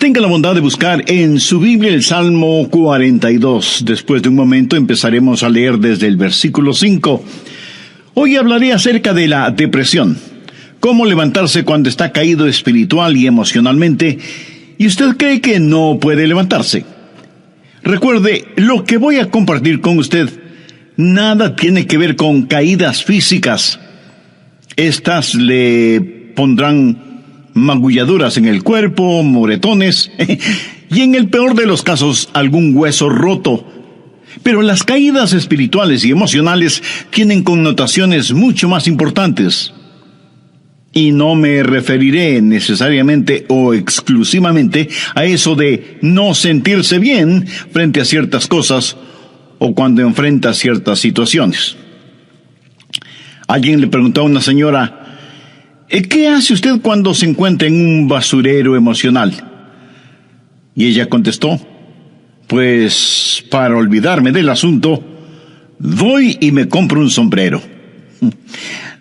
Tenga la bondad de buscar en su Biblia el Salmo 42. Después de un momento empezaremos a leer desde el versículo 5. Hoy hablaré acerca de la depresión. Cómo levantarse cuando está caído espiritual y emocionalmente, y usted cree que no puede levantarse. Recuerde, lo que voy a compartir con usted nada tiene que ver con caídas físicas. Estas le pondrán magulladuras en el cuerpo, moretones, y en el peor de los casos, algún hueso roto. Pero las caídas espirituales y emocionales tienen connotaciones mucho más importantes. Y no me referiré necesariamente o exclusivamente a eso de no sentirse bien frente a ciertas cosas o cuando enfrenta ciertas situaciones. Alguien le preguntó a una señora: ¿qué hace usted cuando se encuentra en un basurero emocional? Y ella contestó: pues para olvidarme del asunto, voy y me compro un sombrero.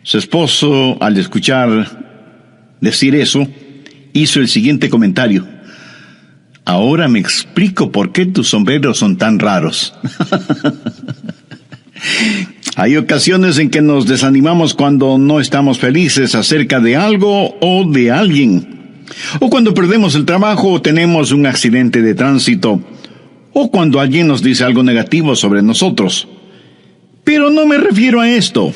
Su esposo, al escuchar decir eso, hizo el siguiente comentario: ahora me explico por qué tus sombreros son tan raros. Hay ocasiones en que nos desanimamos cuando no estamos felices acerca de algo o de alguien, o cuando perdemos el trabajo o tenemos un accidente de tránsito, o cuando alguien nos dice algo negativo sobre nosotros. Pero no me refiero a esto.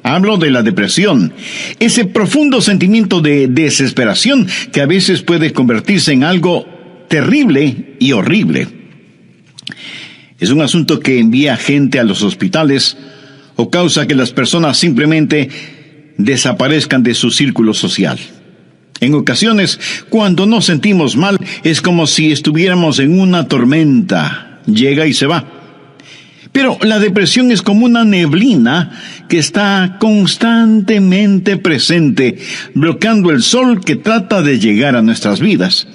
Hablo de la depresión, ese profundo sentimiento de desesperación que a veces puede convertirse en algo terrible y horrible. Es un asunto que envía gente a los hospitales o causa que las personas simplemente desaparezcan de su círculo social. En ocasiones, cuando nos sentimos mal, es como si estuviéramos en una tormenta. Llega y se va. Pero la depresión es como una neblina que está constantemente presente, bloqueando el sol que trata de llegar a nuestras vidas.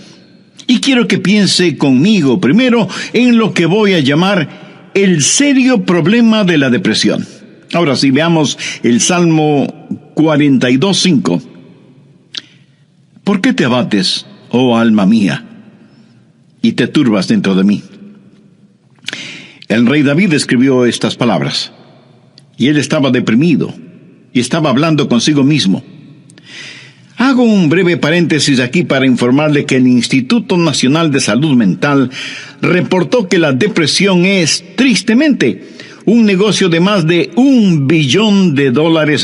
Y quiero que piense conmigo primero en lo que voy a llamar el serio problema de la depresión. Ahora sí, veamos el Salmo 42:5. ¿Por qué te abates, oh alma mía, y te turbas dentro de mí? El rey David escribió estas palabras, y él estaba deprimido, y estaba hablando consigo mismo. Hago un breve paréntesis aquí para informarle que el Instituto Nacional de Salud Mental reportó que la depresión es, tristemente, un negocio de más de $1 billón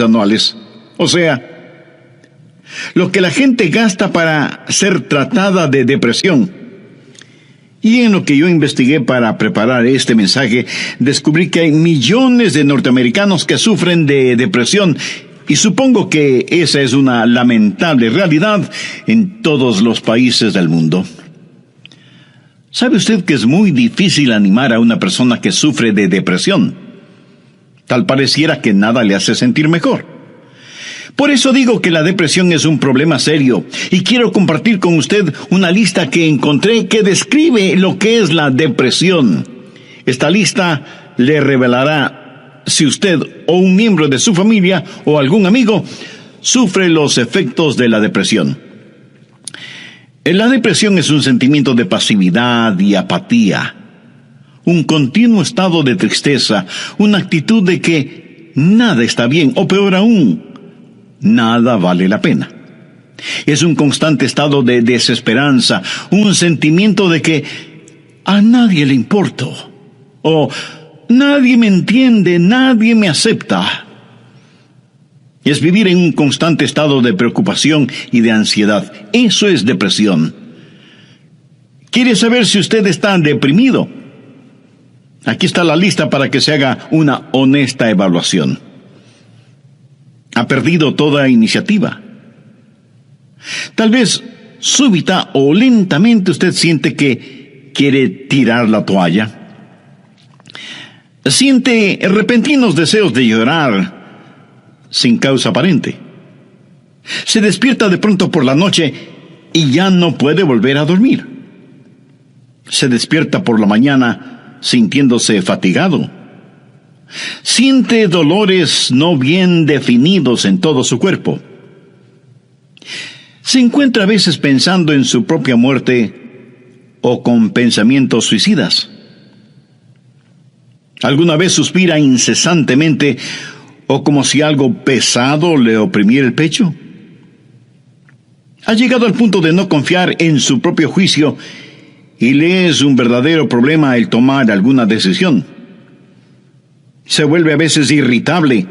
anuales. O sea, lo que la gente gasta para ser tratada de depresión. Y en lo que yo investigué para preparar este mensaje, descubrí que hay millones de norteamericanos que sufren de depresión. Y supongo que esa es una lamentable realidad en todos los países del mundo. ¿Sabe usted que es muy difícil animar a una persona que sufre de depresión? Tal pareciera que nada le hace sentir mejor. Por eso digo que la depresión es un problema serio, y quiero compartir con usted una lista que encontré que describe lo que es la depresión. Esta lista le revelará si usted o un miembro de su familia o algún amigo sufre los efectos de la depresión. La depresión es un sentimiento de pasividad y apatía, un continuo estado de tristeza, una actitud de que nada está bien, o peor aún, nada vale la pena. Es un constante estado de desesperanza, un sentimiento de que a nadie le importo, o nadie me entiende, nadie me acepta. Es vivir en un constante estado de preocupación y de ansiedad. Eso es depresión. ¿Quiere saber si usted está deprimido? Aquí está la lista para que se haga una honesta evaluación. ¿Ha perdido toda iniciativa? Tal vez súbita o lentamente usted siente que quiere tirar la toalla. Siente repentinos deseos de llorar sin causa aparente. Se despierta de pronto por la noche y ya no puede volver a dormir. Se despierta por la mañana sintiéndose fatigado. Siente dolores no bien definidos en todo su cuerpo. Se encuentra a veces pensando en su propia muerte o con pensamientos suicidas? ¿Alguna vez suspira incesantemente o como si algo pesado le oprimiera el pecho? ¿Ha llegado al punto de no confiar en su propio juicio y le es un verdadero problema el tomar alguna decisión? Se vuelve a veces irritable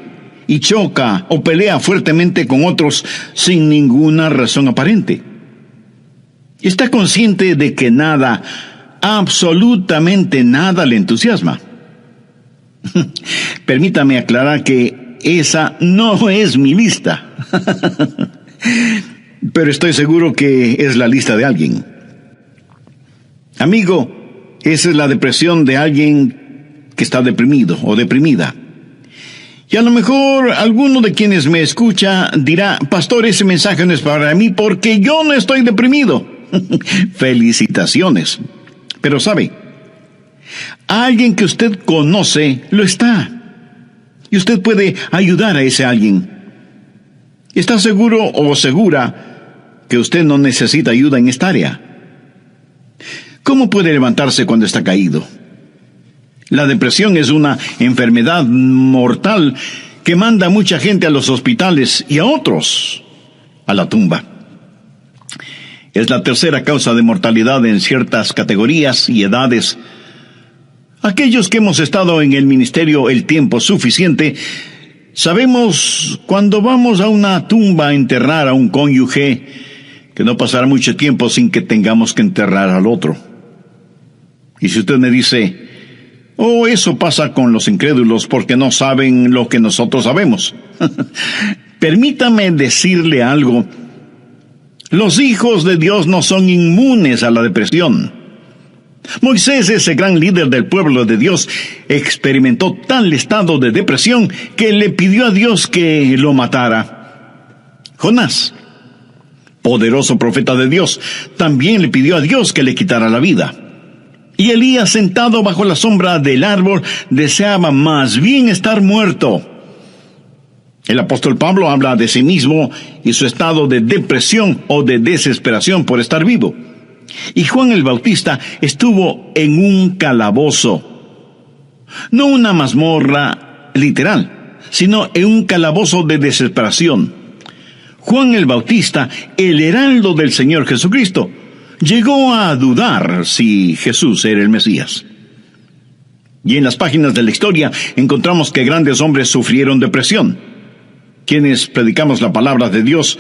y choca o pelea fuertemente con otros sin ninguna razón aparente. Está consciente de que nada, absolutamente nada le entusiasma. Permítame aclarar que esa no es mi lista. Pero estoy seguro que es la lista de alguien. Amigo, esa es la depresión de alguien que está deprimido o deprimida. Y a lo mejor alguno de quienes me escucha dirá: pastor, ese mensaje no es para mí porque yo no estoy deprimido. Felicitaciones. Pero sabe, alguien que usted conoce lo está. Y usted puede ayudar a ese alguien. ¿Está seguro o segura que usted no necesita ayuda en esta área? ¿Cómo puede levantarse cuando está caído? La depresión es una enfermedad mortal que manda a mucha gente a los hospitales y a otros a la tumba. Es la tercera causa de mortalidad en ciertas categorías y edades. Aquellos que hemos estado en el ministerio el tiempo suficiente, sabemos cuando vamos a una tumba a enterrar a un cónyuge que no pasará mucho tiempo sin que tengamos que enterrar al otro. Y si usted me dice: oh, eso pasa con los incrédulos porque no saben lo que nosotros sabemos. Permítame decirle algo. Los hijos de Dios no son inmunes a la depresión. Moisés, ese gran líder del pueblo de Dios, experimentó tal estado de depresión que le pidió a Dios que lo matara. Jonás, poderoso profeta de Dios, también le pidió a Dios que le quitara la vida. Y Elías, sentado bajo la sombra del árbol, deseaba más bien estar muerto. El apóstol Pablo habla de sí mismo y su estado de depresión o de desesperación por estar vivo. Y Juan el Bautista estuvo en un calabozo. No una mazmorra literal, sino en un calabozo de desesperación. Juan el Bautista, el heraldo del Señor Jesucristo, llegó a dudar si Jesús era el Mesías. Y en las páginas de la historia encontramos que grandes hombres sufrieron depresión. Quienes predicamos la palabra de Dios,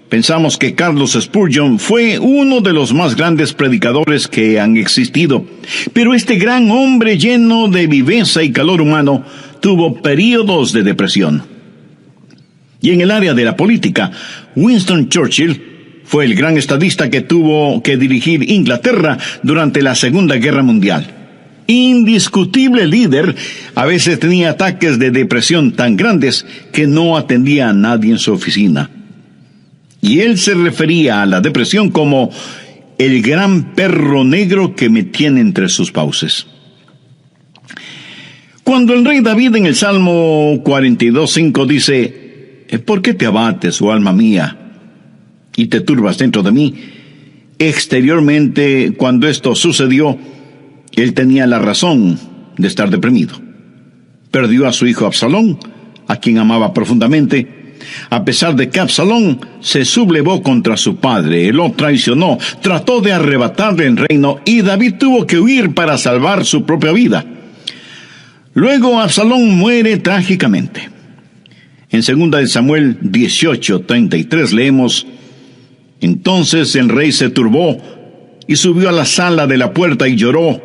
pensamos que Carlos Spurgeon fue uno de los más grandes predicadores que han existido. Pero este gran hombre lleno de viveza y calor humano tuvo períodos de depresión. Y en el área de la política, Winston Churchill fue el gran estadista que tuvo que dirigir Inglaterra durante la Segunda Guerra Mundial. Indiscutible líder, a veces tenía ataques de depresión tan grandes que no atendía a nadie en su oficina. Y él se refería a la depresión como el gran perro negro que me tiene entre sus fauces. Cuando el rey David en el Salmo 42:5 dice: ¿por qué te abates, oh alma mía, y te turbas dentro de mí? Exteriormente, cuando esto sucedió, él tenía la razón de estar deprimido. Perdió a su hijo Absalón, a quien amaba profundamente, a pesar de que Absalón se sublevó contra su padre, lo traicionó, trató de arrebatarle el reino y David tuvo que huir para salvar su propia vida. Luego Absalón muere trágicamente. En 2 Samuel 18:33 leemos: entonces el rey se turbó y subió a la sala de la puerta y lloró,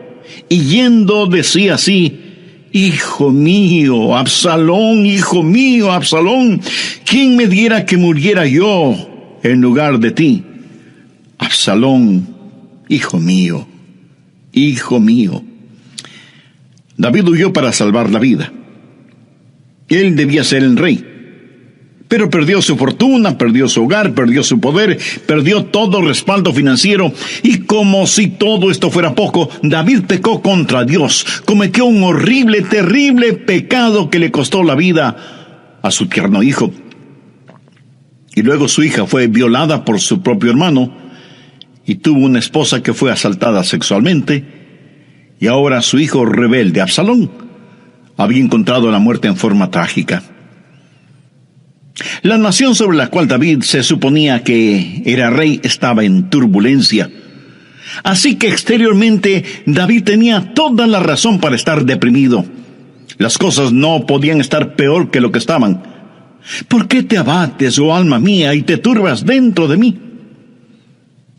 y yendo decía así: hijo mío, Absalón, ¿quién me diera que muriera yo en lugar de ti? Absalón, hijo mío. David huyó para salvar la vida. Él debía ser el rey. Pero perdió su fortuna, perdió su hogar, perdió su poder, perdió todo respaldo financiero. Y como si todo esto fuera poco, David pecó contra Dios. Cometió un horrible, terrible pecado que le costó la vida a su tierno hijo. Y luego su hija fue violada por su propio hermano. y tuvo una esposa que fue asaltada sexualmente, y ahora su hijo rebelde, Absalón, había encontrado la muerte en forma trágica. La nación sobre la cual David se suponía que era rey estaba en turbulencia. Así que exteriormente David tenía toda la razón para estar deprimido. Las cosas no podían estar peor que lo que estaban. ¿Por qué te abates, oh alma mía, y te turbas dentro de mí?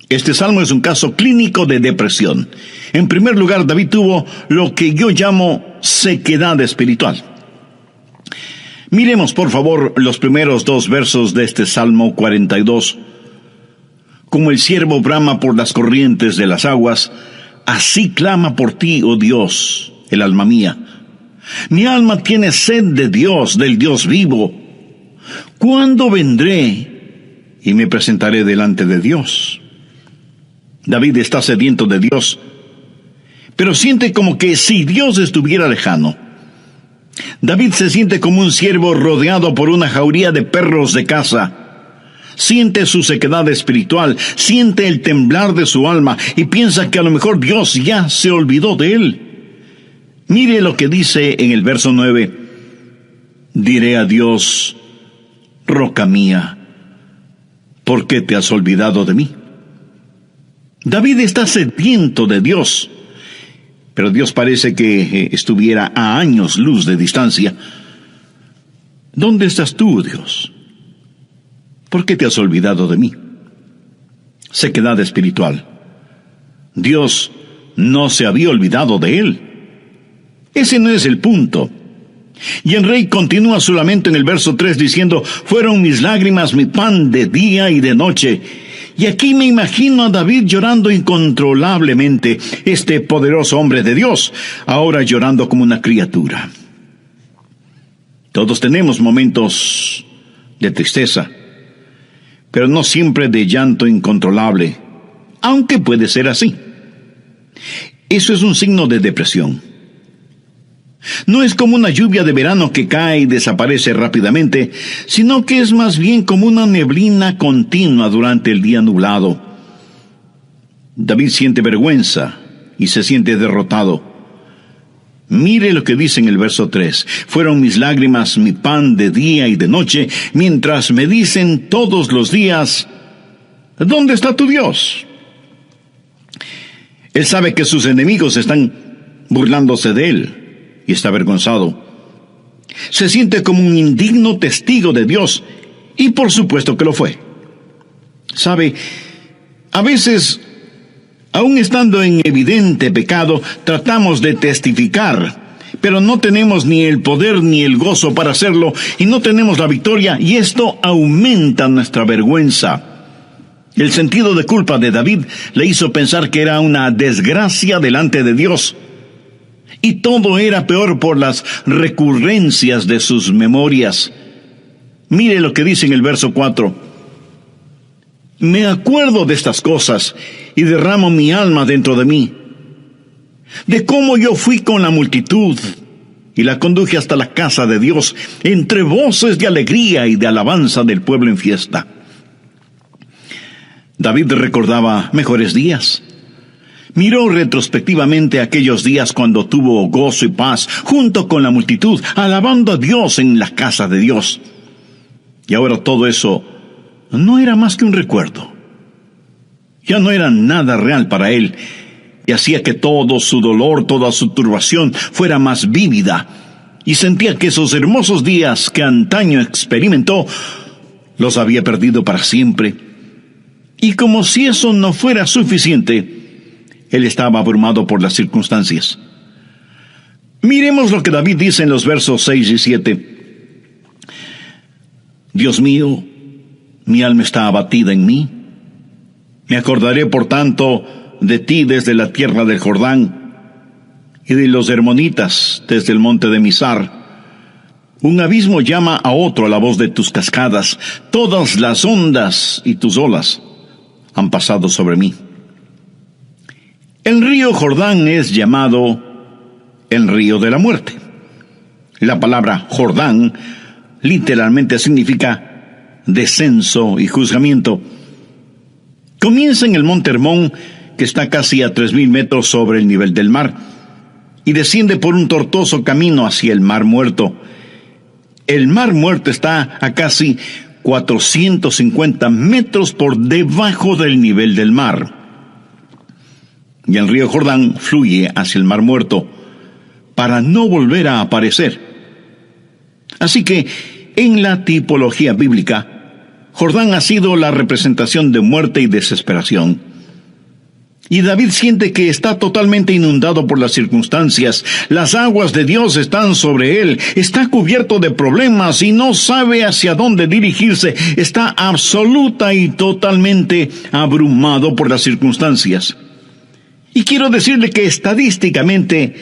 Este salmo es un caso clínico de depresión. En primer lugar, David tuvo lo que yo llamo sequedad espiritual. Miremos, por favor, los primeros 2 versos de este Salmo 42. Como el ciervo brama por las corrientes de las aguas, así clama por ti, oh Dios, el alma mía. Mi alma tiene sed de Dios, del Dios vivo. ¿Cuándo vendré y me presentaré delante de Dios? David está sediento de Dios, pero siente como que si Dios estuviera lejano. David se siente como un ciervo rodeado por una jauría de perros de caza. Siente su sequedad espiritual, siente el temblar de su alma y piensa que a lo mejor Dios ya se olvidó de él. Mire lo que dice en el verso 9. Diré a Dios, roca mía, ¿por qué te has olvidado de mí? David está sediento de Dios, pero Dios parece que estuviera a años luz de distancia. ¿Dónde estás tú, Dios? ¿Por qué te has olvidado de mí? Sequedad espiritual. Dios no se había olvidado de él. Ese no es el punto. Y el rey continúa su lamento en el verso 3 diciendo, fueron mis lágrimas mi pan de día y de noche. Y aquí me imagino a David llorando incontrolablemente, este poderoso hombre de Dios, ahora llorando como una criatura. Todos tenemos momentos de tristeza, pero no siempre de llanto incontrolable, aunque puede ser así. Eso es un signo de depresión. No es como una lluvia de verano que cae y desaparece rápidamente, sino que es más bien como una neblina continua durante el día nublado. David siente vergüenza y se siente derrotado. Mire lo que dice en el verso 3. Fueron mis lágrimas mi pan de día y de noche, mientras me dicen todos los días, ¿dónde está tu Dios? Él sabe que sus enemigos están burlándose de él. Y está avergonzado. Se siente como un indigno testigo de Dios, y por supuesto que lo fue. Sabe, a veces, aun estando en evidente pecado, tratamos de testificar, pero no tenemos ni el poder ni el gozo para hacerlo, y no tenemos la victoria, y esto aumenta nuestra vergüenza. El sentido de culpa de David le hizo pensar que era una desgracia delante de Dios. Y todo era peor por las recurrencias de sus memorias. Mire lo que dice en el verso 4. Me acuerdo de estas cosas y derramo mi alma dentro de mí. De cómo yo fui con la multitud y la conduje hasta la casa de Dios, entre voces de alegría y de alabanza del pueblo en fiesta. David recordaba mejores días. Miró retrospectivamente aquellos días cuando tuvo gozo y paz junto con la multitud, alabando a Dios en la casa de Dios. Y ahora todo eso no era más que un recuerdo. Ya no era nada real para él, y hacía que todo su dolor, toda su turbación fuera más vívida, y sentía que esos hermosos días que antaño experimentó, los había perdido para siempre. Y como si eso no fuera suficiente, él estaba abrumado por las circunstancias. Miremos lo que David dice en los versos 6 y 7. Dios mío, mi alma está abatida en mí. Me acordaré, por tanto, de ti desde la tierra del Jordán, y de los hermonitas desde el monte de Mizar. Un abismo llama a otro a la voz de tus cascadas. Todas las ondas y tus olas han pasado sobre mí. El río Jordán es llamado el río de la muerte. La palabra Jordán literalmente significa descenso y juzgamiento. Comienza en el Monte Hermón, que está casi a 3,000 metros sobre el nivel del mar, y desciende por un tortuoso camino hacia el Mar Muerto. El Mar Muerto está a casi 450 metros por debajo del nivel del mar. Y el río Jordán fluye hacia el Mar Muerto para no volver a aparecer. Así que, en la tipología bíblica, Jordán ha sido la representación de muerte y desesperación. Y David siente que está totalmente inundado por las circunstancias. Las aguas de Dios están sobre él. Está cubierto de problemas y no sabe hacia dónde dirigirse. Está absoluta y totalmente abrumado por las circunstancias. Y quiero decirle que estadísticamente,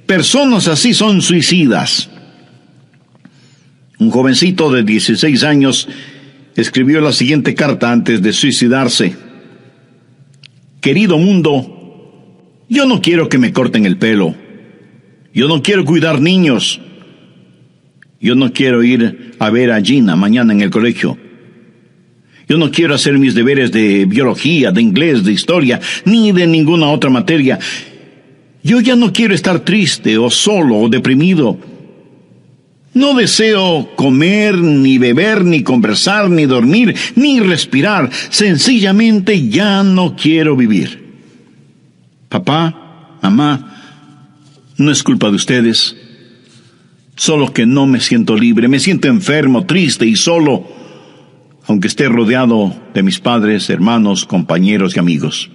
personas así son suicidas. Un jovencito de 16 años escribió la siguiente carta antes de suicidarse. Querido mundo, yo no quiero que me corten el pelo. Yo no quiero cuidar niños. Yo no quiero ir a ver a Gina mañana en el colegio. Yo no quiero hacer mis deberes de biología, de inglés, de historia, ni de ninguna otra materia. Yo ya no quiero estar triste o solo o deprimido. No deseo comer, ni beber, ni conversar, ni dormir, ni respirar. Sencillamente ya no quiero vivir. Papá, mamá, no es culpa de ustedes. Solo que no me siento libre, me siento enfermo, triste y solo, aunque esté rodeado de mis padres, hermanos, compañeros y amigos.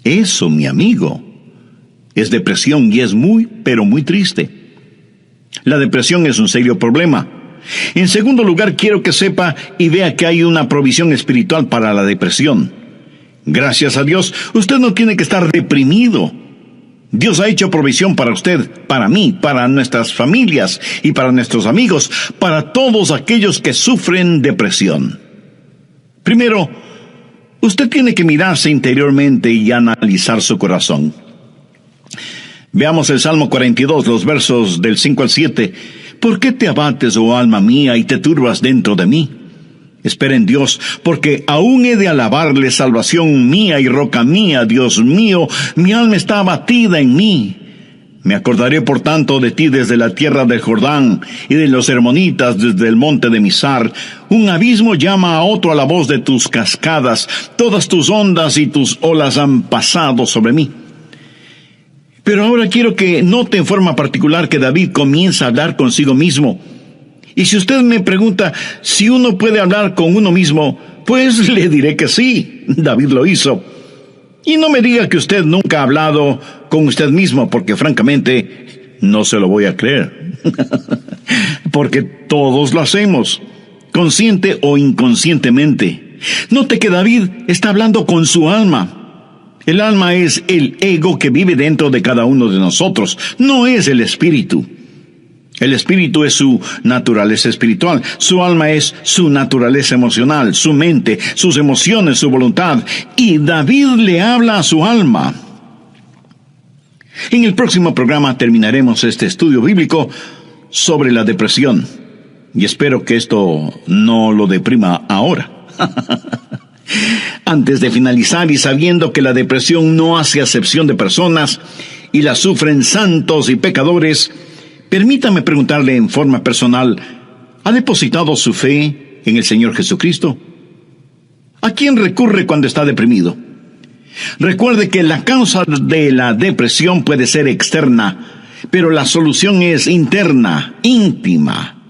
Eso, mi amigo, es depresión y es muy, pero muy triste. La depresión es un serio problema. En segundo lugar, quiero que sepa y vea que hay una provisión espiritual para la depresión. Gracias a Dios, usted no tiene que estar deprimido. Dios ha hecho provisión para usted, para mí, para nuestras familias y para nuestros amigos, para todos aquellos que sufren depresión. Primero, usted tiene que mirarse interiormente y analizar su corazón. Veamos el Salmo 42, los versos del 5 al 7. ¿Por qué te abates, oh alma mía, y te turbas dentro de mí? Espera en Dios, porque aún he de alabarle, salvación mía y roca mía, Dios mío, mi alma está abatida en mí. Me acordaré por tanto de ti desde la tierra del Jordán, y de los hermonitas desde el monte de Mizar. Un abismo llama a otro a la voz de tus cascadas, todas tus ondas y tus olas han pasado sobre mí. Pero ahora quiero que note en forma particular que David comienza a hablar consigo mismo. Y si usted me pregunta si uno puede hablar con uno mismo, pues le diré que sí, David lo hizo. Y no me diga que usted nunca ha hablado con usted mismo, porque francamente no se lo voy a creer. Porque todos lo hacemos, consciente o inconscientemente. Note que David está hablando con su alma. El alma es el ego que vive dentro de cada uno de nosotros, no es el espíritu. El espíritu es su naturaleza espiritual, su alma es su naturaleza emocional, su mente, sus emociones, su voluntad. Y David le habla a su alma. En el próximo programa terminaremos este estudio bíblico sobre la depresión. Y espero que esto no lo deprima ahora. Antes de finalizar y sabiendo que la depresión no hace acepción de personas y la sufren santos y pecadores, permítame preguntarle en forma personal, ¿ha depositado su fe en el Señor Jesucristo? ¿A quién recurre cuando está deprimido? Recuerde que la causa de la depresión puede ser externa, pero la solución es interna, íntima,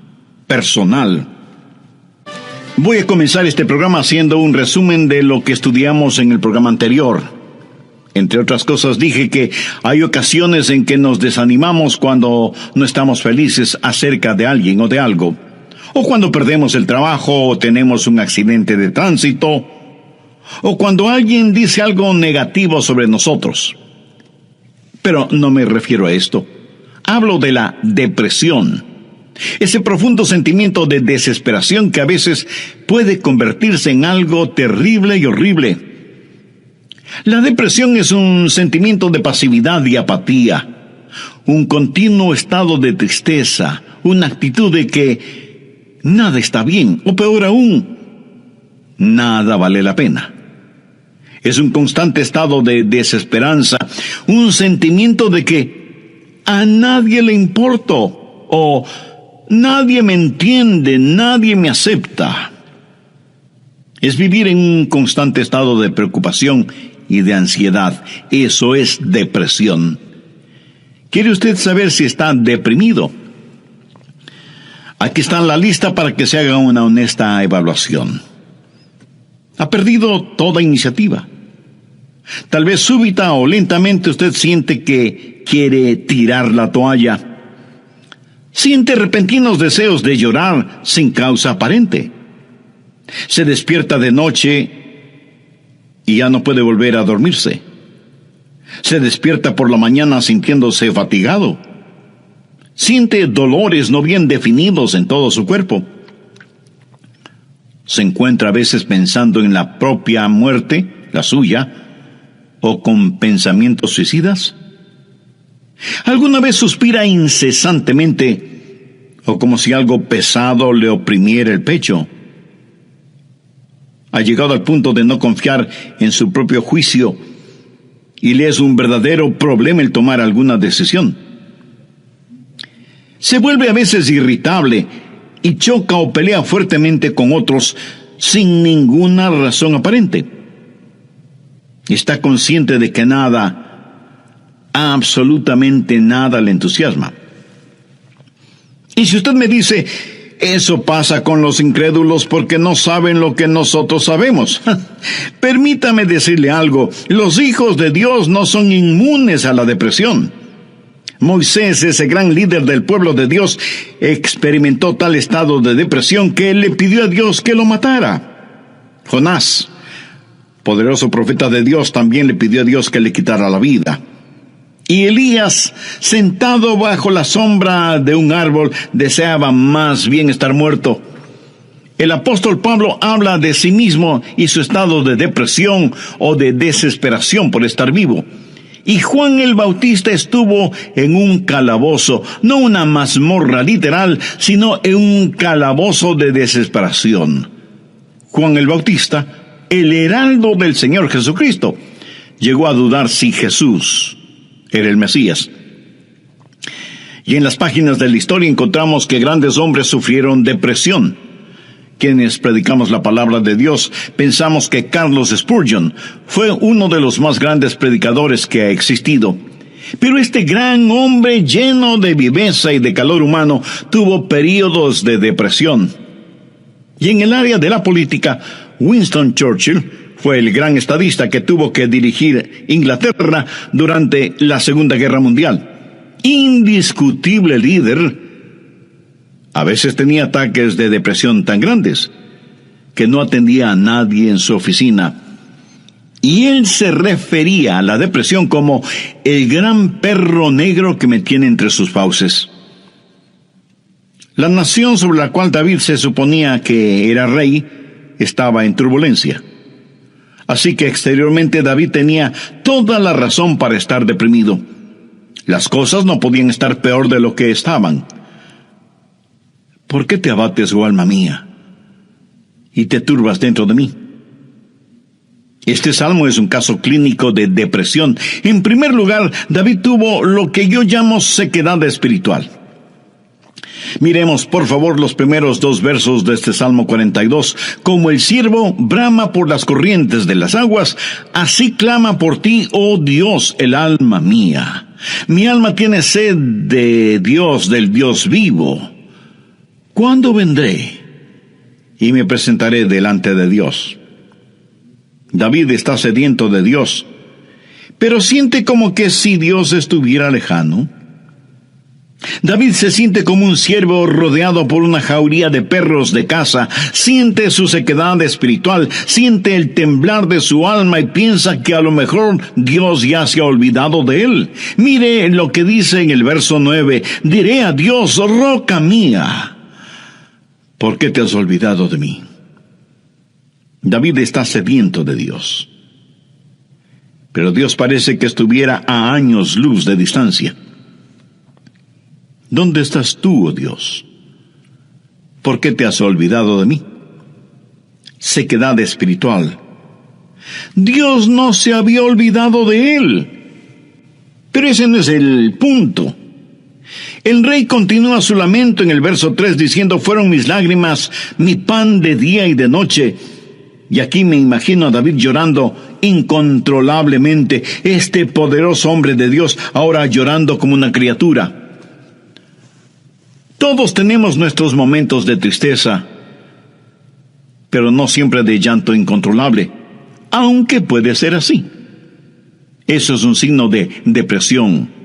personal. Voy a comenzar este programa haciendo un resumen de lo que estudiamos en el programa anterior. Entre otras cosas, dije que hay ocasiones en que nos desanimamos cuando no estamos felices acerca de alguien o de algo, o cuando perdemos el trabajo o tenemos un accidente de tránsito, o cuando alguien dice algo negativo sobre nosotros. Pero no me refiero a esto. Hablo de la depresión. Ese profundo sentimiento de desesperación que a veces puede convertirse en algo terrible y horrible. La depresión es un sentimiento de pasividad y apatía, un continuo estado de tristeza, una actitud de que nada está bien, o peor aún, nada vale la pena. Es un constante estado de desesperanza, un sentimiento de que a nadie le importo, o nadie me entiende, nadie me acepta. Es vivir en un constante estado de preocupación y de ansiedad. Eso es depresión. ¿Quiere usted saber si está deprimido? Aquí está la lista para que se haga una honesta evaluación. Ha perdido toda iniciativa. Tal vez súbita o lentamente usted siente que quiere tirar la toalla. Siente repentinos deseos de llorar sin causa aparente. Se despierta de noche y ya no puede volver a dormirse. Se despierta por la mañana sintiéndose fatigado. Siente dolores no bien definidos en todo su cuerpo. Se encuentra a veces pensando en la propia muerte, la suya, o con pensamientos suicidas. ¿Alguna vez suspira incesantemente o como si algo pesado le oprimiera el pecho? Ha llegado al punto de no confiar en su propio juicio y le es un verdadero problema el tomar alguna decisión. Se vuelve a veces irritable y choca o pelea fuertemente con otros sin ninguna razón aparente. Está consciente de que nada, absolutamente nada le entusiasma. Y si usted me dice, eso pasa con los incrédulos porque no saben lo que nosotros sabemos. Permítame decirle algo, los hijos de Dios no son inmunes a la depresión. Moisés, ese gran líder del pueblo de Dios, experimentó tal estado de depresión que él le pidió a Dios que lo matara. Jonás, poderoso profeta de Dios, también le pidió a Dios que le quitara la vida. Y Elías, sentado bajo la sombra de un árbol, deseaba más bien estar muerto. El apóstol Pablo habla de sí mismo y su estado de depresión o de desesperación por estar vivo. Y Juan el Bautista estuvo en un calabozo, no una mazmorra literal, sino en un calabozo de desesperación. Juan el Bautista, el heraldo del Señor Jesucristo, llegó a dudar si Jesús era el Mesías. Y en las páginas de la historia encontramos que grandes hombres sufrieron depresión. Quienes predicamos la palabra de Dios pensamos que Carlos Spurgeon fue uno de los más grandes predicadores que ha existido. Pero este gran hombre lleno de viveza y de calor humano tuvo períodos de depresión. Y en el área de la política, Winston Churchill fue el gran estadista que tuvo que dirigir Inglaterra durante la Segunda Guerra Mundial. Indiscutible líder. A veces tenía ataques de depresión tan grandes que no atendía a nadie en su oficina. Y él se refería a la depresión como el gran perro negro que me tiene entre sus fauces. La nación sobre la cual David se suponía que era rey estaba en turbulencia. Así que exteriormente David tenía toda la razón para estar deprimido. Las cosas no podían estar peor de lo que estaban. ¿Por qué te abates, oh alma mía, y te turbas dentro de mí? Este salmo es un caso clínico de depresión. En primer lugar, David tuvo lo que yo llamo sequedad espiritual. Miremos, por favor, los primeros 2 versos de este Salmo 42. Como el ciervo brama por las corrientes de las aguas, así clama por ti, oh Dios, el alma mía. Mi alma tiene sed de Dios, del Dios vivo. ¿Cuándo vendré y me presentaré delante de Dios? David está sediento de Dios, pero siente como que si Dios estuviera lejano. David se siente como un ciervo rodeado por una jauría de perros de caza, siente su sequedad espiritual, siente el temblar de su alma y piensa que a lo mejor Dios ya se ha olvidado de él. Mire lo que dice en el verso 9, diré a Dios, roca mía, ¿por qué te has olvidado de mí? David está sediento de Dios, pero Dios parece que estuviera a años luz de distancia. ¿Dónde estás tú, oh Dios? ¿Por qué te has olvidado de mí? Sequedad espiritual. Dios no se había olvidado de él. Pero ese no es el punto. El rey continúa su lamento en el verso 3 diciendo: fueron mis lágrimas mi pan de día y de noche. Y aquí me imagino a David llorando incontrolablemente, este poderoso hombre de Dios ahora llorando como una criatura. Todos tenemos nuestros momentos de tristeza, pero no siempre de llanto incontrolable, aunque puede ser así. Eso es un signo de depresión.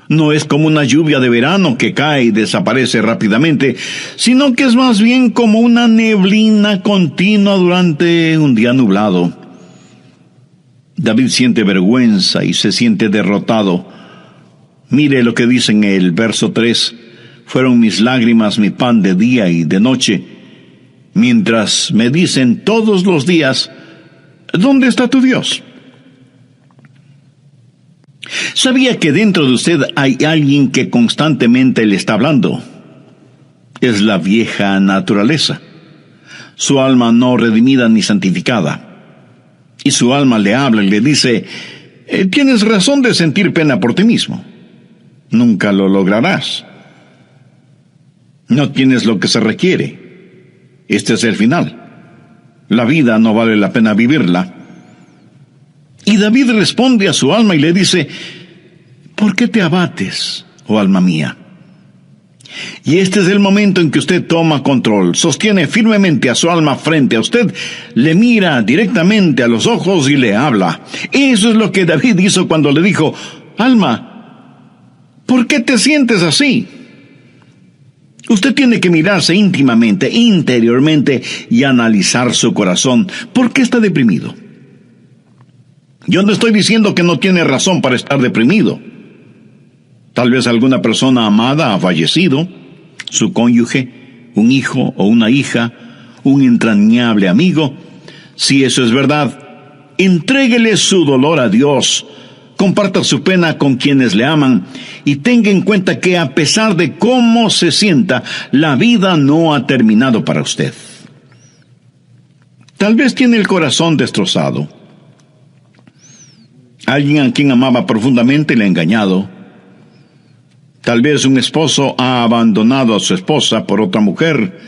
No es como una lluvia de verano que cae y desaparece rápidamente, sino que es más bien como una neblina continua durante un día nublado. David siente vergüenza y se siente derrotado. Mire lo que dice en el verso 3. Fueron mis lágrimas mi pan de día y de noche, mientras me dicen todos los días: ¿dónde está tu Dios? ¿Sabía que dentro de usted hay alguien que constantemente le está hablando? Es la vieja naturaleza, su alma no redimida ni santificada. Y su alma le habla y le dice: tienes razón de sentir pena por ti mismo. Nunca lo lograrás. No tienes lo que se requiere. Este es el final. La vida no vale la pena vivirla. Y David responde a su alma y le dice: ¿por qué te abates, oh alma mía? Y este es el momento en que usted toma control, sostiene firmemente a su alma frente a usted, le mira directamente a los ojos y le habla. Eso es lo que David hizo cuando le dijo: alma, ¿por qué te sientes así? Usted tiene que mirarse íntimamente, interiormente, y analizar su corazón. ¿Por qué está deprimido? Yo no estoy diciendo que no tiene razón para estar deprimido. Tal vez alguna persona amada ha fallecido, su cónyuge, un hijo o una hija, un entrañable amigo. Si eso es verdad, entréguele su dolor a Dios, comparta su pena con quienes le aman y tenga en cuenta que a pesar de cómo se sienta, la vida no ha terminado para usted. Tal vez tiene el corazón destrozado. Alguien a quien amaba profundamente le ha engañado. Tal vez un esposo ha abandonado a su esposa por otra mujer,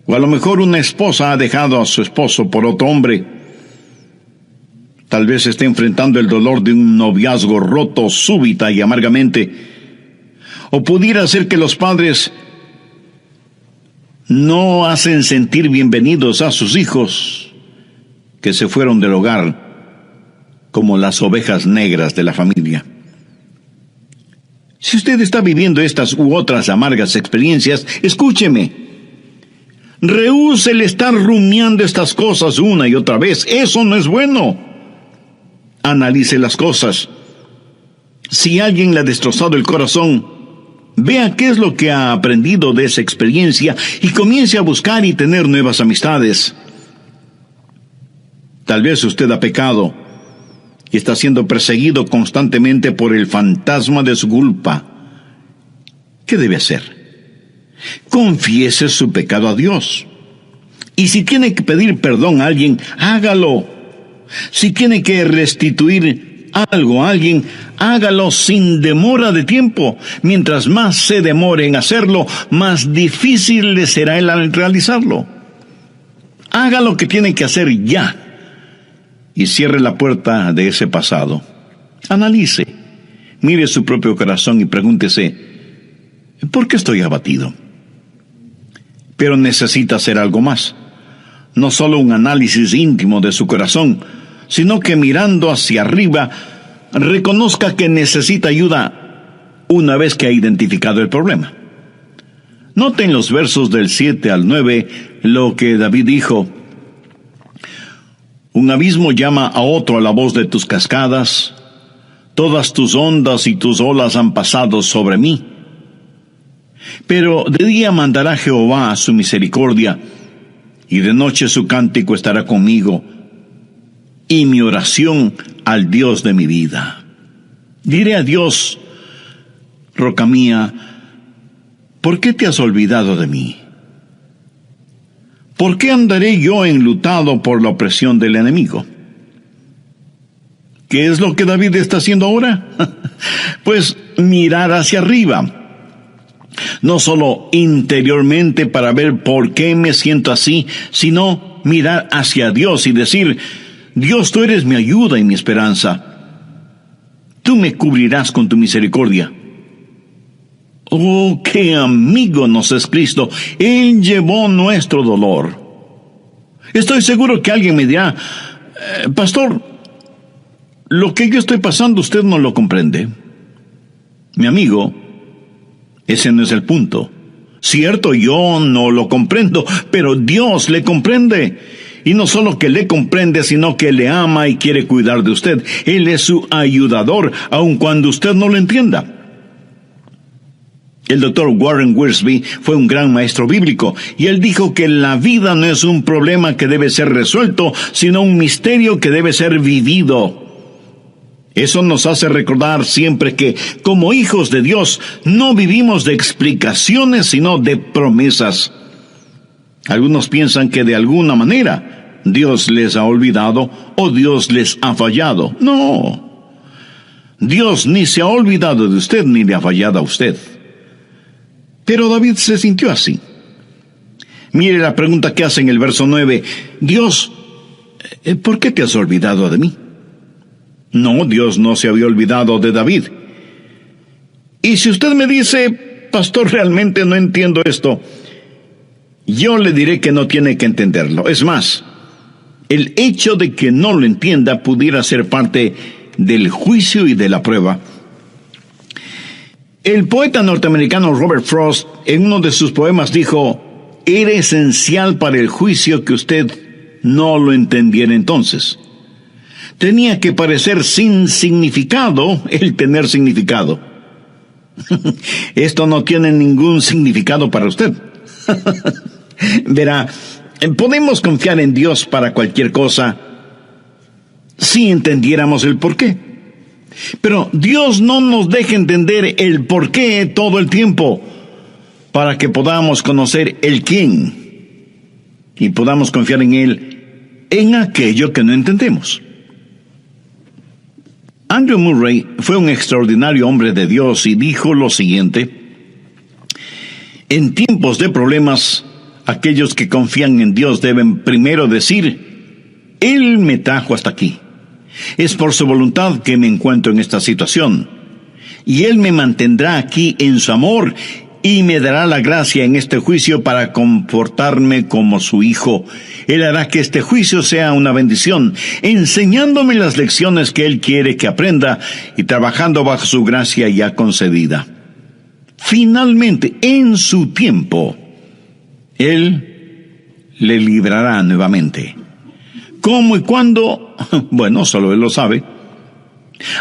o a lo mejor una esposa ha dejado a su esposo por otro hombre. Tal vez esté enfrentando el dolor de un noviazgo roto súbita y amargamente. O pudiera ser que los padres no hacen sentir bienvenidos a sus hijos que se fueron del hogar como las ovejas negras de la familia. Si usted está viviendo estas u otras amargas experiencias, escúcheme. Rehúse el estar rumiando estas cosas una y otra vez. Eso no es bueno. Analice las cosas. Si alguien le ha destrozado el corazón, vea qué es lo que ha aprendido de esa experiencia y comience a buscar y tener nuevas amistades. Tal vez usted ha pecado y está siendo perseguido constantemente por el fantasma de su culpa. ¿Qué debe hacer? Confiese su pecado a Dios. Y si tiene que pedir perdón a alguien, hágalo. Si tiene que restituir algo a alguien, hágalo sin demora de tiempo. Mientras más se demore en hacerlo, más difícil le será el realizarlo. Haga lo que tiene que hacer ya. Y cierre la puerta de ese pasado. Analice, mire su propio corazón y pregúntese: ¿por qué estoy abatido? Pero necesita hacer algo más. No solo un análisis íntimo de su corazón, sino que mirando hacia arriba, reconozca que necesita ayuda una vez que ha identificado el problema. Noten los versos del 7 al 9 lo que David dijo: un abismo llama a otro a la voz de tus cascadas, todas tus ondas y tus olas han pasado sobre mí. Pero de día mandará Jehová su misericordia, y de noche su cántico estará conmigo, y mi oración al Dios de mi vida. Diré a Dios: roca mía, ¿por qué te has olvidado de mí? ¿por qué andaré yo enlutado por la opresión del enemigo? ¿Qué es lo que David está haciendo ahora? Pues mirar hacia arriba. No solo interiormente para ver por qué me siento así, sino mirar hacia Dios y decir: Dios, tú eres mi ayuda y mi esperanza. Tú me cubrirás con tu misericordia. Oh, qué amigo nos es Cristo. Él llevó nuestro dolor. Estoy seguro que alguien me dirá: pastor, lo que yo estoy pasando usted no lo comprende. Mi amigo, ese no es el punto. Cierto, yo no lo comprendo, pero Dios le comprende. Y no solo que le comprende, sino que le ama y quiere cuidar de usted. Él es su ayudador, aun cuando usted no lo entienda. El doctor Warren Wiersbe fue un gran maestro bíblico, y él dijo que la vida no es un problema que debe ser resuelto, sino un misterio que debe ser vivido. Eso nos hace recordar siempre que, como hijos de Dios, no vivimos de explicaciones, sino de promesas. Algunos piensan que de alguna manera Dios les ha olvidado o Dios les ha fallado. No. Dios ni se ha olvidado de usted ni le ha fallado a usted. Pero David se sintió así. Mire la pregunta que hace en el verso 9. Dios, ¿por qué te has olvidado de mí? No, Dios no se había olvidado de David. Y si usted me dice: pastor, realmente no entiendo esto, yo le diré que no tiene que entenderlo. Es más, el hecho de que no lo entienda pudiera ser parte del juicio y de la prueba. El poeta norteamericano Robert Frost, en uno de sus poemas, dijo: era esencial para el juicio que usted no lo entendiera entonces. Tenía que parecer sin significado el tener significado. Esto no tiene ningún significado para usted. Verá, podemos confiar en Dios para cualquier cosa si entendiéramos el porqué. Pero Dios no nos deja entender el porqué todo el tiempo, para que podamos conocer el quién y podamos confiar en Él en aquello que no entendemos. Andrew Murray fue un extraordinario hombre de Dios y dijo lo siguiente: en tiempos de problemas, aquellos que confían en Dios deben primero decir: Él me trajo hasta aquí. Es por su voluntad que me encuentro en esta situación. Y Él me mantendrá aquí en su amor y me dará la gracia en este juicio para comportarme como su hijo. Él hará que este juicio sea una bendición, enseñándome las lecciones que Él quiere que aprenda y trabajando bajo su gracia ya concedida. Finalmente, en su tiempo, Él le librará nuevamente. ¿Cómo y cuándo? Bueno, solo Él lo sabe.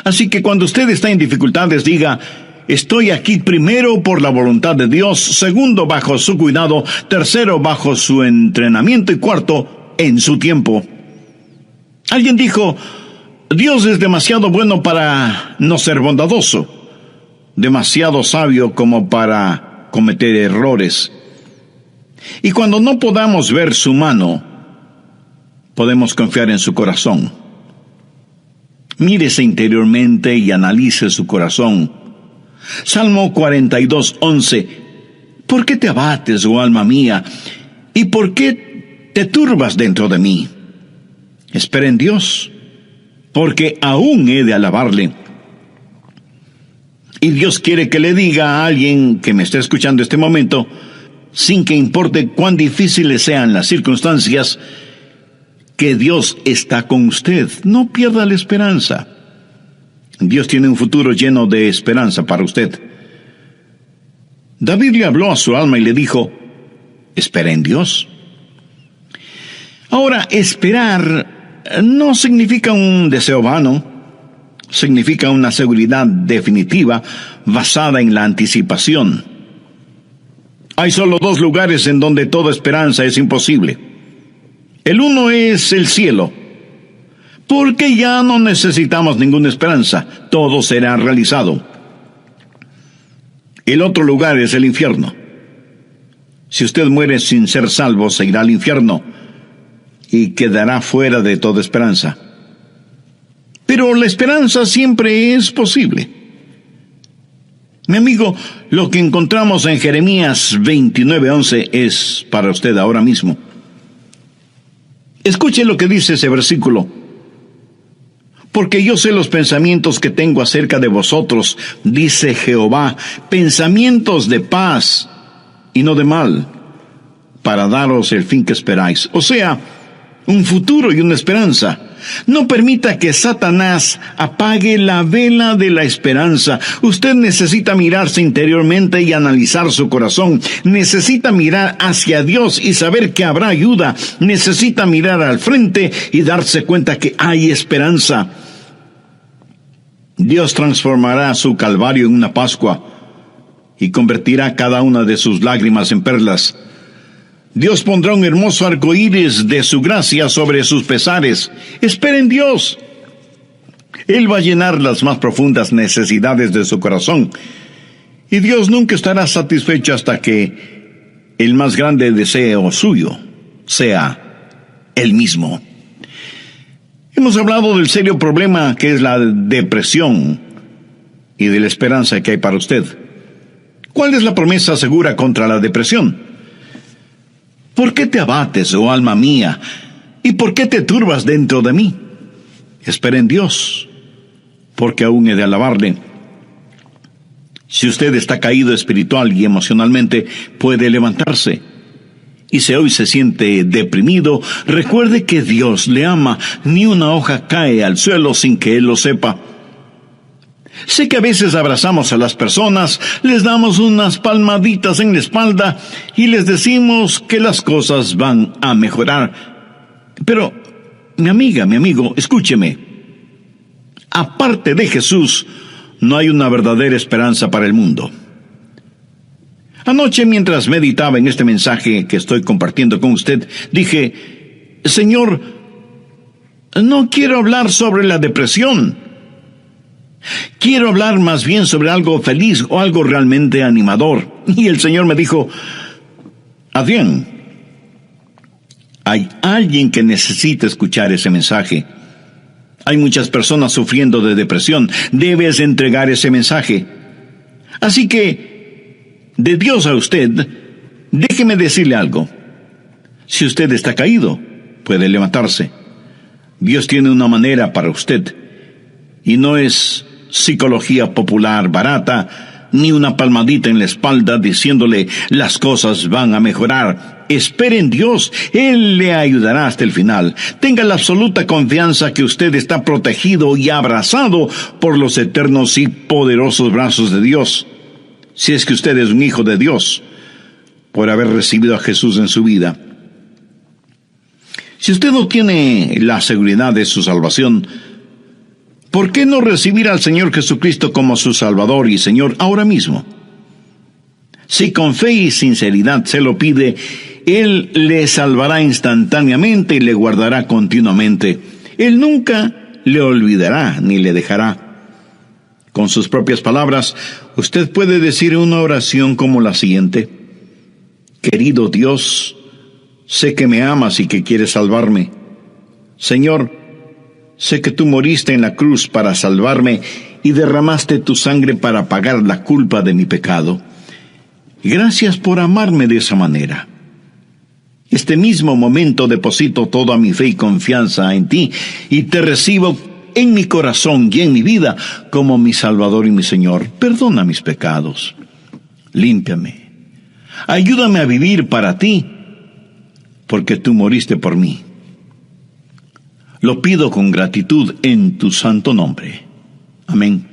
Así que cuando usted está en dificultades, diga: estoy aquí primero por la voluntad de Dios, segundo bajo su cuidado, tercero bajo su entrenamiento y cuarto en su tiempo. Alguien dijo: Dios es demasiado bueno para no ser bondadoso, demasiado sabio como para cometer errores. Y cuando no podamos ver su mano, podemos confiar en su corazón. Mírese interiormente y analice su corazón. Salmo 42:11. ¿Por qué te abates, oh alma mía? ¿Y por qué te turbas dentro de mí? Espera en Dios, porque aún he de alabarle. Y Dios quiere que le diga a alguien que me esté escuchando este momento, sin que importe cuán difíciles sean las circunstancias, que Dios está con usted. No pierda la esperanza. Dios tiene un futuro lleno de esperanza para usted. David le habló a su alma y le dijo: espera en Dios. Ahora, esperar no significa un deseo vano, significa una seguridad definitiva basada en la anticipación. Hay solo dos lugares en donde toda esperanza es imposible. El uno es el cielo, porque ya no necesitamos ninguna esperanza, todo será realizado. El otro lugar es el infierno. Si usted muere sin ser salvo, se irá al infierno y quedará fuera de toda esperanza. Pero la esperanza siempre es posible. Mi amigo, lo que encontramos en Jeremías 29:11 es para usted ahora mismo. Escuche lo que dice ese versículo. Porque yo sé los pensamientos que tengo acerca de vosotros, dice Jehová, pensamientos de paz y no de mal, para daros el fin que esperáis. O sea, un futuro y una esperanza. No permita que Satanás apague la vela de la esperanza. Usted necesita mirarse interiormente y analizar su corazón. Necesita mirar hacia Dios y saber que habrá ayuda. Necesita mirar al frente y darse cuenta que hay esperanza. Dios transformará su calvario en una Pascua y convertirá cada una de sus lágrimas en perlas. Dios pondrá un hermoso arco iris de su gracia sobre sus pesares. Espera en Dios. Él va a llenar las más profundas necesidades de su corazón. Y Dios nunca estará satisfecho hasta que el más grande deseo suyo sea Él mismo. Hemos hablado del serio problema que es la depresión y de la esperanza que hay para usted. ¿Cuál es la promesa segura contra la depresión? ¿Por qué te abates, oh alma mía? ¿Y por qué te turbas dentro de mí? Espera en Dios, porque aún he de alabarle. Si usted está caído espiritual y emocionalmente, puede levantarse. Y si hoy se siente deprimido, recuerde que Dios le ama. Ni una hoja cae al suelo sin que Él lo sepa. Sé que a veces abrazamos a las personas, les damos unas palmaditas en la espalda y les decimos que las cosas van a mejorar. Pero, mi amiga, mi amigo, escúcheme. Aparte de Jesús, no hay una verdadera esperanza para el mundo. Anoche, mientras meditaba en este mensaje que estoy compartiendo con usted, dije, Señor, no quiero hablar sobre la depresión. Quiero hablar más bien sobre algo feliz o algo realmente animador. Y el Señor me dijo, Adrián, hay alguien que necesita escuchar ese mensaje. Hay muchas personas sufriendo de depresión. Debes entregar ese mensaje. Así que, de Dios a usted, déjeme decirle algo. Si usted está caído, puede levantarse. Dios tiene una manera para usted. Y no es psicología popular barata, ni una palmadita en la espalda diciéndole las cosas van a mejorar. Espere en Dios, Él le ayudará hasta el final. Tenga la absoluta confianza que usted está protegido y abrazado por los eternos y poderosos brazos de Dios. Si es que usted es un hijo de Dios, por haber recibido a Jesús en su vida. Si usted no tiene la seguridad de su salvación, ¿por qué no recibir al Señor Jesucristo como su Salvador y Señor ahora mismo? Si con fe y sinceridad se lo pide, Él le salvará instantáneamente y le guardará continuamente. Él nunca le olvidará ni le dejará. Con sus propias palabras, usted puede decir una oración como la siguiente. Querido Dios, sé que me amas y que quieres salvarme. Señor, sé que tú moriste en la cruz para salvarme y derramaste tu sangre para pagar la culpa de mi pecado. Gracias por amarme de esa manera. Este mismo momento deposito toda mi fe y confianza en ti y te recibo en mi corazón y en mi vida como mi Salvador y mi Señor. Perdona mis pecados. Límpiame. Ayúdame a vivir para ti, porque tú moriste por mí. Lo pido con gratitud en tu santo nombre. Amén.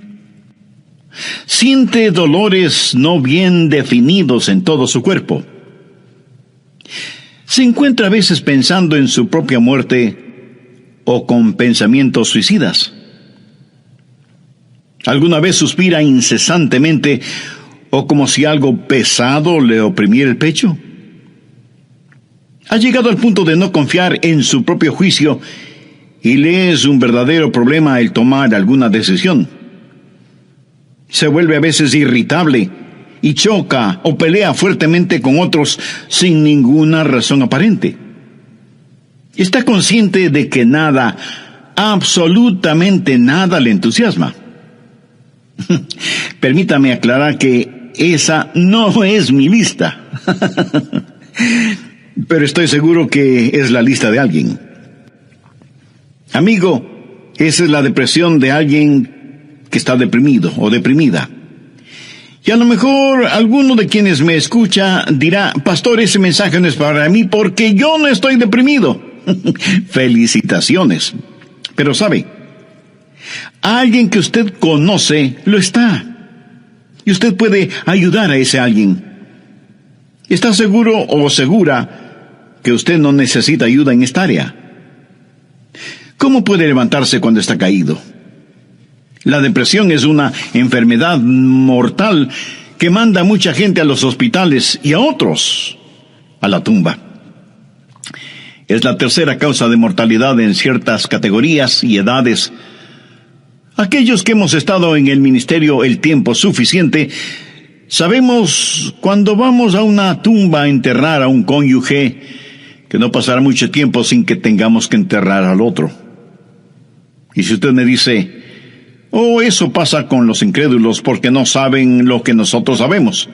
Siente dolores no bien definidos en todo su cuerpo. Se encuentra a veces pensando en su propia muerte o con pensamientos suicidas. ¿Alguna vez suspira incesantemente o como si algo pesado le oprimiera el pecho? ¿Ha llegado al punto de no confiar en su propio juicio y le es un verdadero problema el tomar alguna decisión? Se vuelve a veces irritable y choca o pelea fuertemente con otros sin ninguna razón aparente. Está consciente de que nada, absolutamente nada le entusiasma. Permítame aclarar que esa no es mi lista. Pero estoy seguro que es la lista de alguien. Amigo, esa es la depresión de alguien que está deprimido o deprimida. Y a lo mejor alguno de quienes me escucha dirá: pastor, ese mensaje no es para mí porque yo no estoy deprimido. Felicitaciones. Pero sabe, alguien que usted conoce lo está. Y usted puede ayudar a ese alguien. ¿Está seguro o segura que usted no necesita ayuda en esta área? ¿Cómo puede levantarse cuando está caído? La depresión es una enfermedad mortal que manda a mucha gente a los hospitales y a otros a la tumba. Es la tercera causa de mortalidad en ciertas categorías y edades. Aquellos que hemos estado en el ministerio el tiempo suficiente, sabemos cuando vamos a una tumba a enterrar a un cónyuge, que no pasará mucho tiempo sin que tengamos que enterrar al otro. Y si usted me dice: oh, eso pasa con los incrédulos porque no saben lo que nosotros sabemos.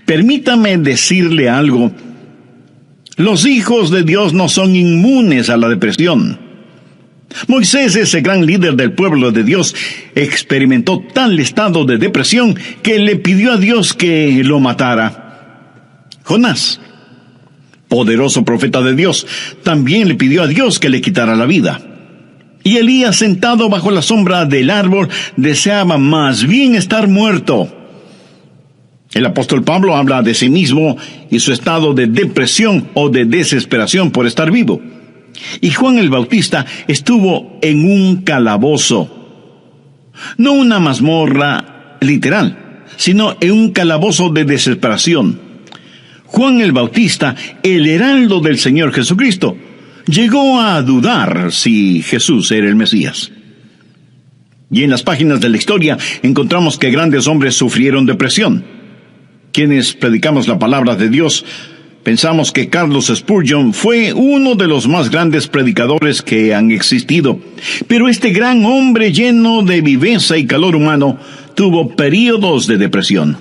Permítame decirle algo. Los hijos de Dios no son inmunes a la depresión. Moisés, ese gran líder del pueblo de Dios, experimentó tal estado de depresión que le pidió a Dios que lo matara. Jonás, poderoso profeta de Dios, también le pidió a Dios que le quitara la vida. Y Elías, sentado bajo la sombra del árbol, deseaba más bien estar muerto. El apóstol Pablo habla de sí mismo y su estado de depresión o de desesperación por estar vivo. Y Juan el Bautista estuvo en un calabozo. No una mazmorra literal, sino en un calabozo de desesperación. Juan el Bautista, el heraldo del Señor Jesucristo, llegó a dudar si Jesús era el Mesías. Y en las páginas de la historia encontramos que grandes hombres sufrieron depresión. Quienes predicamos la palabra de Dios, pensamos que Carlos Spurgeon fue uno de los más grandes predicadores que han existido. Pero este gran hombre lleno de viveza y calor humano tuvo períodos de depresión.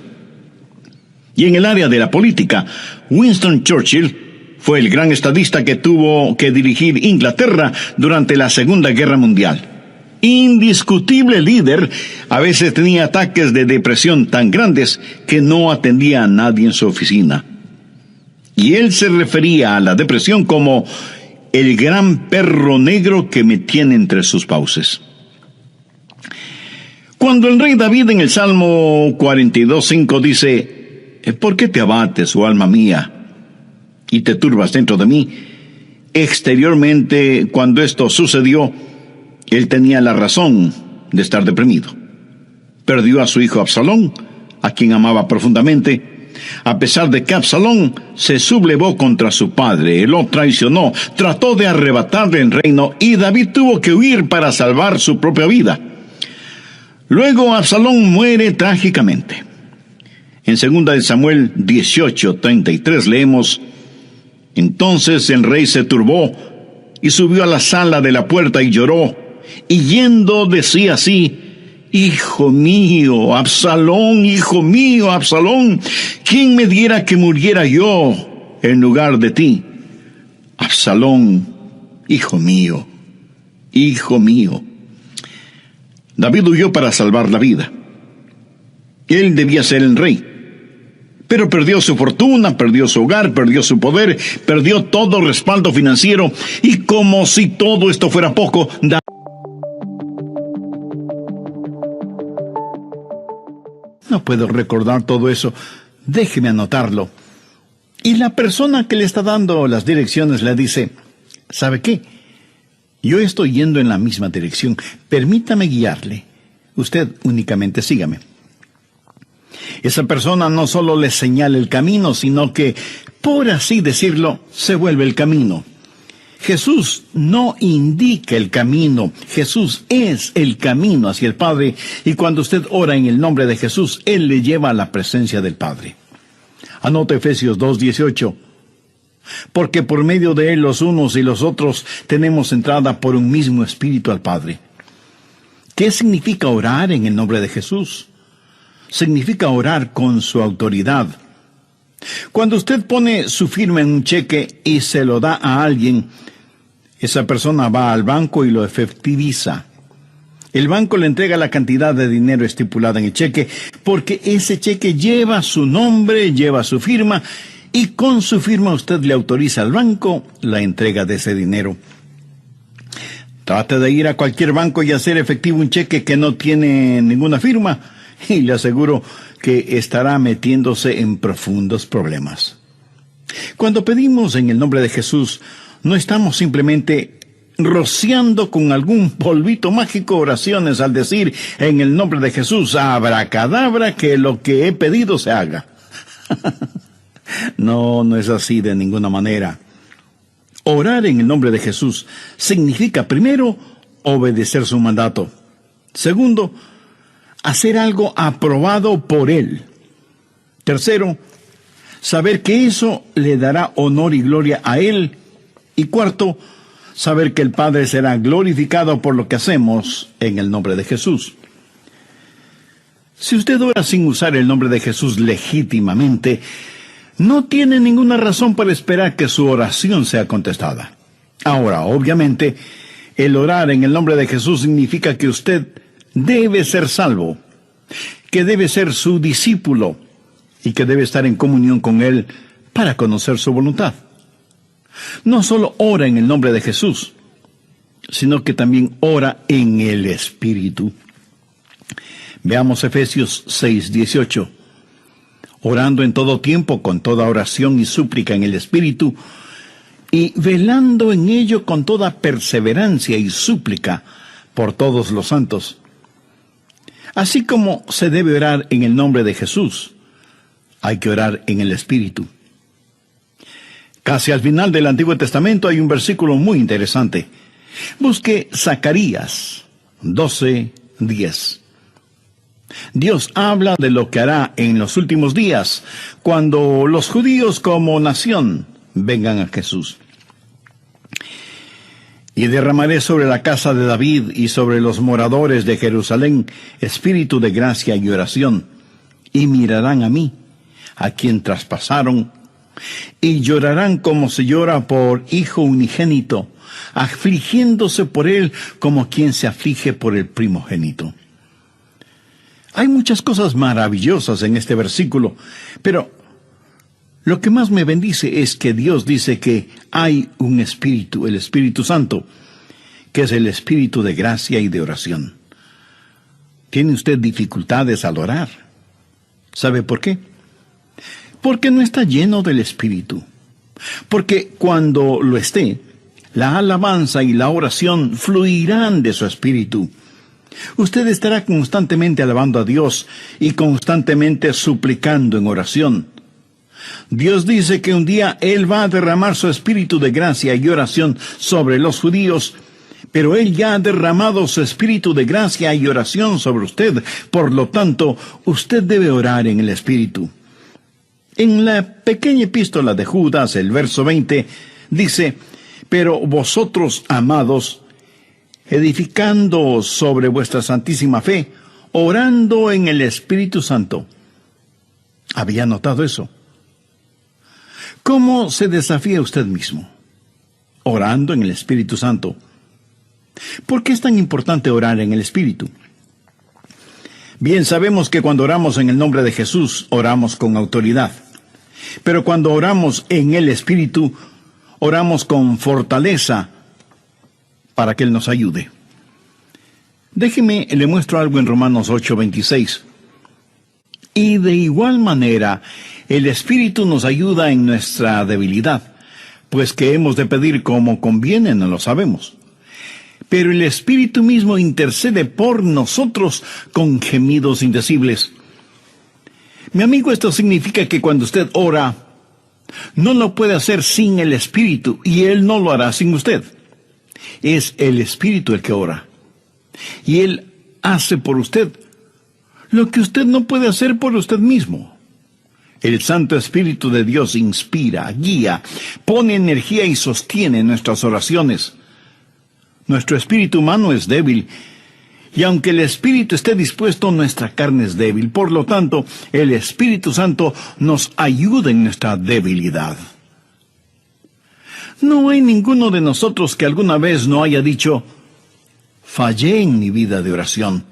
Y en el área de la política, Winston Churchill fue el gran estadista que tuvo que dirigir Inglaterra durante la Segunda Guerra Mundial. Indiscutible líder, a veces tenía ataques de depresión tan grandes que no atendía a nadie en su oficina. Y él se refería a la depresión como el gran perro negro que me tiene entre sus fauces. Cuando el rey David en el Salmo 42:5 dice: ¿por qué te abates, oh alma mía, y te turbas dentro de mí? Exteriormente, cuando esto sucedió, él tenía la razón de estar deprimido. Perdió a su hijo Absalón, a quien amaba profundamente, a pesar de que Absalón se sublevó contra su padre, lo traicionó, trató de arrebatarle el reino, y David tuvo que huir para salvar su propia vida. Luego Absalón muere trágicamente. En 2 de Samuel 18:33 leemos: entonces el rey se turbó y subió a la sala de la puerta y lloró, y yendo decía así: hijo mío, Absalón, ¿quién me diera que muriera yo en lugar de ti? Absalón, hijo mío. David huyó para salvar la vida. Él debía ser el rey. Pero perdió su fortuna, perdió su hogar, perdió su poder, perdió todo respaldo financiero, y como si todo esto fuera poco, no puedo recordar todo eso, déjeme anotarlo. Y la persona que le está dando las direcciones le dice: ¿sabe qué? Yo estoy yendo en la misma dirección, permítame guiarle. Usted únicamente sígame. Esa persona no solo le señala el camino, sino que, por así decirlo, se vuelve el camino. Jesús no indica el camino, Jesús es el camino hacia el Padre, y cuando usted ora en el nombre de Jesús, Él le lleva a la presencia del Padre. Anota Efesios 2:18. Porque por medio de Él los unos y los otros tenemos entrada por un mismo Espíritu al Padre. ¿Qué significa orar en el nombre de Jesús? Significa orar con su autoridad. Cuando usted pone su firma en un cheque y se lo da a alguien, esa persona va al banco y lo efectiviza. El banco le entrega la cantidad de dinero estipulada en el cheque, porque ese cheque lleva su nombre, lleva su firma, y con su firma usted le autoriza al banco la entrega de ese dinero. Trate de ir a cualquier banco y hacer efectivo un cheque que no tiene ninguna firma, y le aseguro que estará metiéndose en profundos problemas. Cuando pedimos en el nombre de Jesús, no estamos simplemente rociando con algún polvito mágico oraciones al decir en el nombre de Jesús, abracadabra, que lo que he pedido se haga. No es así de ninguna manera. Orar en el nombre de Jesús significa, primero, obedecer su mandato. Segundo, hacer algo aprobado por Él. Tercero, saber que eso le dará honor y gloria a Él. Y cuarto, saber que el Padre será glorificado por lo que hacemos en el nombre de Jesús. Si usted ora sin usar el nombre de Jesús legítimamente, no tiene ninguna razón para esperar que su oración sea contestada. Ahora, obviamente, el orar en el nombre de Jesús significa que usted debe ser salvo, que debe ser su discípulo y que debe estar en comunión con Él para conocer su voluntad. No solo ora en el nombre de Jesús, sino que también ora en el Espíritu. Veamos Efesios 6:18. Orando en todo tiempo, con toda oración y súplica en el Espíritu, y velando en ello con toda perseverancia y súplica por todos los santos. Así como se debe orar en el nombre de Jesús, hay que orar en el Espíritu. Casi al final del Antiguo Testamento hay un versículo muy interesante. Busque Zacarías 12:10. Dios habla de lo que hará en los últimos días, cuando los judíos como nación vengan a Jesús. Y derramaré sobre la casa de David y sobre los moradores de Jerusalén espíritu de gracia y oración, y mirarán a mí, a quien traspasaron, y llorarán como se llora por hijo unigénito, afligiéndose por él como quien se aflige por el primogénito. Hay muchas cosas maravillosas en este versículo, pero lo que más me bendice es que Dios dice que hay un Espíritu, el Espíritu Santo, que es el Espíritu de gracia y de oración. ¿Tiene usted dificultades al orar? ¿Sabe por qué? Porque no está lleno del Espíritu. Porque cuando lo esté, la alabanza y la oración fluirán de su Espíritu. Usted estará constantemente alabando a Dios y constantemente suplicando en oración. Dios dice que un día Él va a derramar su espíritu de gracia y oración sobre los judíos, pero Él ya ha derramado su espíritu de gracia y oración sobre usted. Por lo tanto, usted debe orar en el Espíritu. En la pequeña epístola de Judas, el verso 20, dice: pero vosotros, amados, edificando sobre vuestra santísima fe, orando en el Espíritu Santo. ¿Había notado eso? ¿Cómo se desafía usted mismo? Orando en el Espíritu Santo. ¿Por qué es tan importante orar en el Espíritu? Bien, sabemos que cuando oramos en el nombre de Jesús, oramos con autoridad. Pero cuando oramos en el Espíritu, oramos con fortaleza para que Él nos ayude. Déjeme, le muestro algo en Romanos 8:26. Y de igual manera, el Espíritu nos ayuda en nuestra debilidad, pues que hemos de pedir como conviene, no lo sabemos. Pero el Espíritu mismo intercede por nosotros con gemidos indecibles. Mi amigo, esto significa que cuando usted ora, No lo puede hacer sin el Espíritu, y Él no lo hará sin usted. Es el Espíritu el que ora. Y Él hace por usted lo que usted no puede hacer por usted mismo. El Santo Espíritu de Dios inspira, guía, pone energía y sostiene nuestras oraciones. Nuestro espíritu humano es débil, y aunque el Espíritu esté dispuesto, nuestra carne es débil. Por lo tanto, el Espíritu Santo nos ayuda en nuestra debilidad. No hay ninguno de nosotros que alguna vez no haya dicho: fallé en mi vida de oración.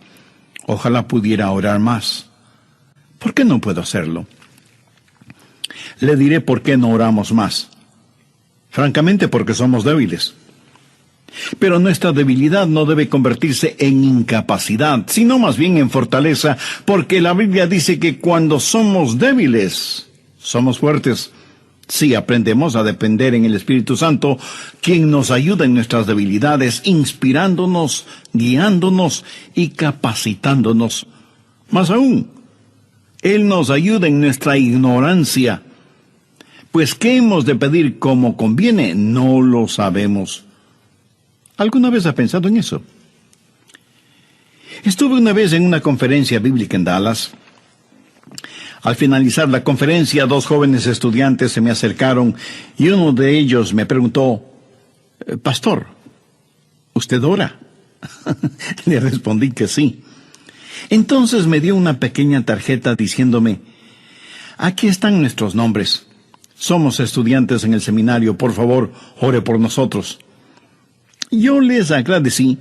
Ojalá pudiera orar más. ¿Por qué no puedo hacerlo? Le diré por qué no oramos más. Francamente, porque somos débiles. Pero nuestra debilidad no debe convertirse en incapacidad, sino más bien en fortaleza, porque la Biblia dice que cuando somos débiles, somos fuertes. Si aprendemos a depender en el Espíritu Santo, quien nos ayuda en nuestras debilidades, inspirándonos, guiándonos y capacitándonos. Más aún, Él nos ayuda en nuestra ignorancia. Pues ¿qué hemos de pedir como conviene? No lo sabemos. ¿Alguna vez ha pensado en eso? Estuve una vez en una conferencia bíblica en Dallas. Al finalizar la conferencia, 2 jóvenes estudiantes se me acercaron y uno de ellos me preguntó: «Pastor, ¿usted ora?». Le respondí que sí. Entonces me dio una pequeña tarjeta diciéndome: «Aquí están nuestros nombres. Somos estudiantes en el seminario. Por favor, ore por nosotros». Yo les agradecí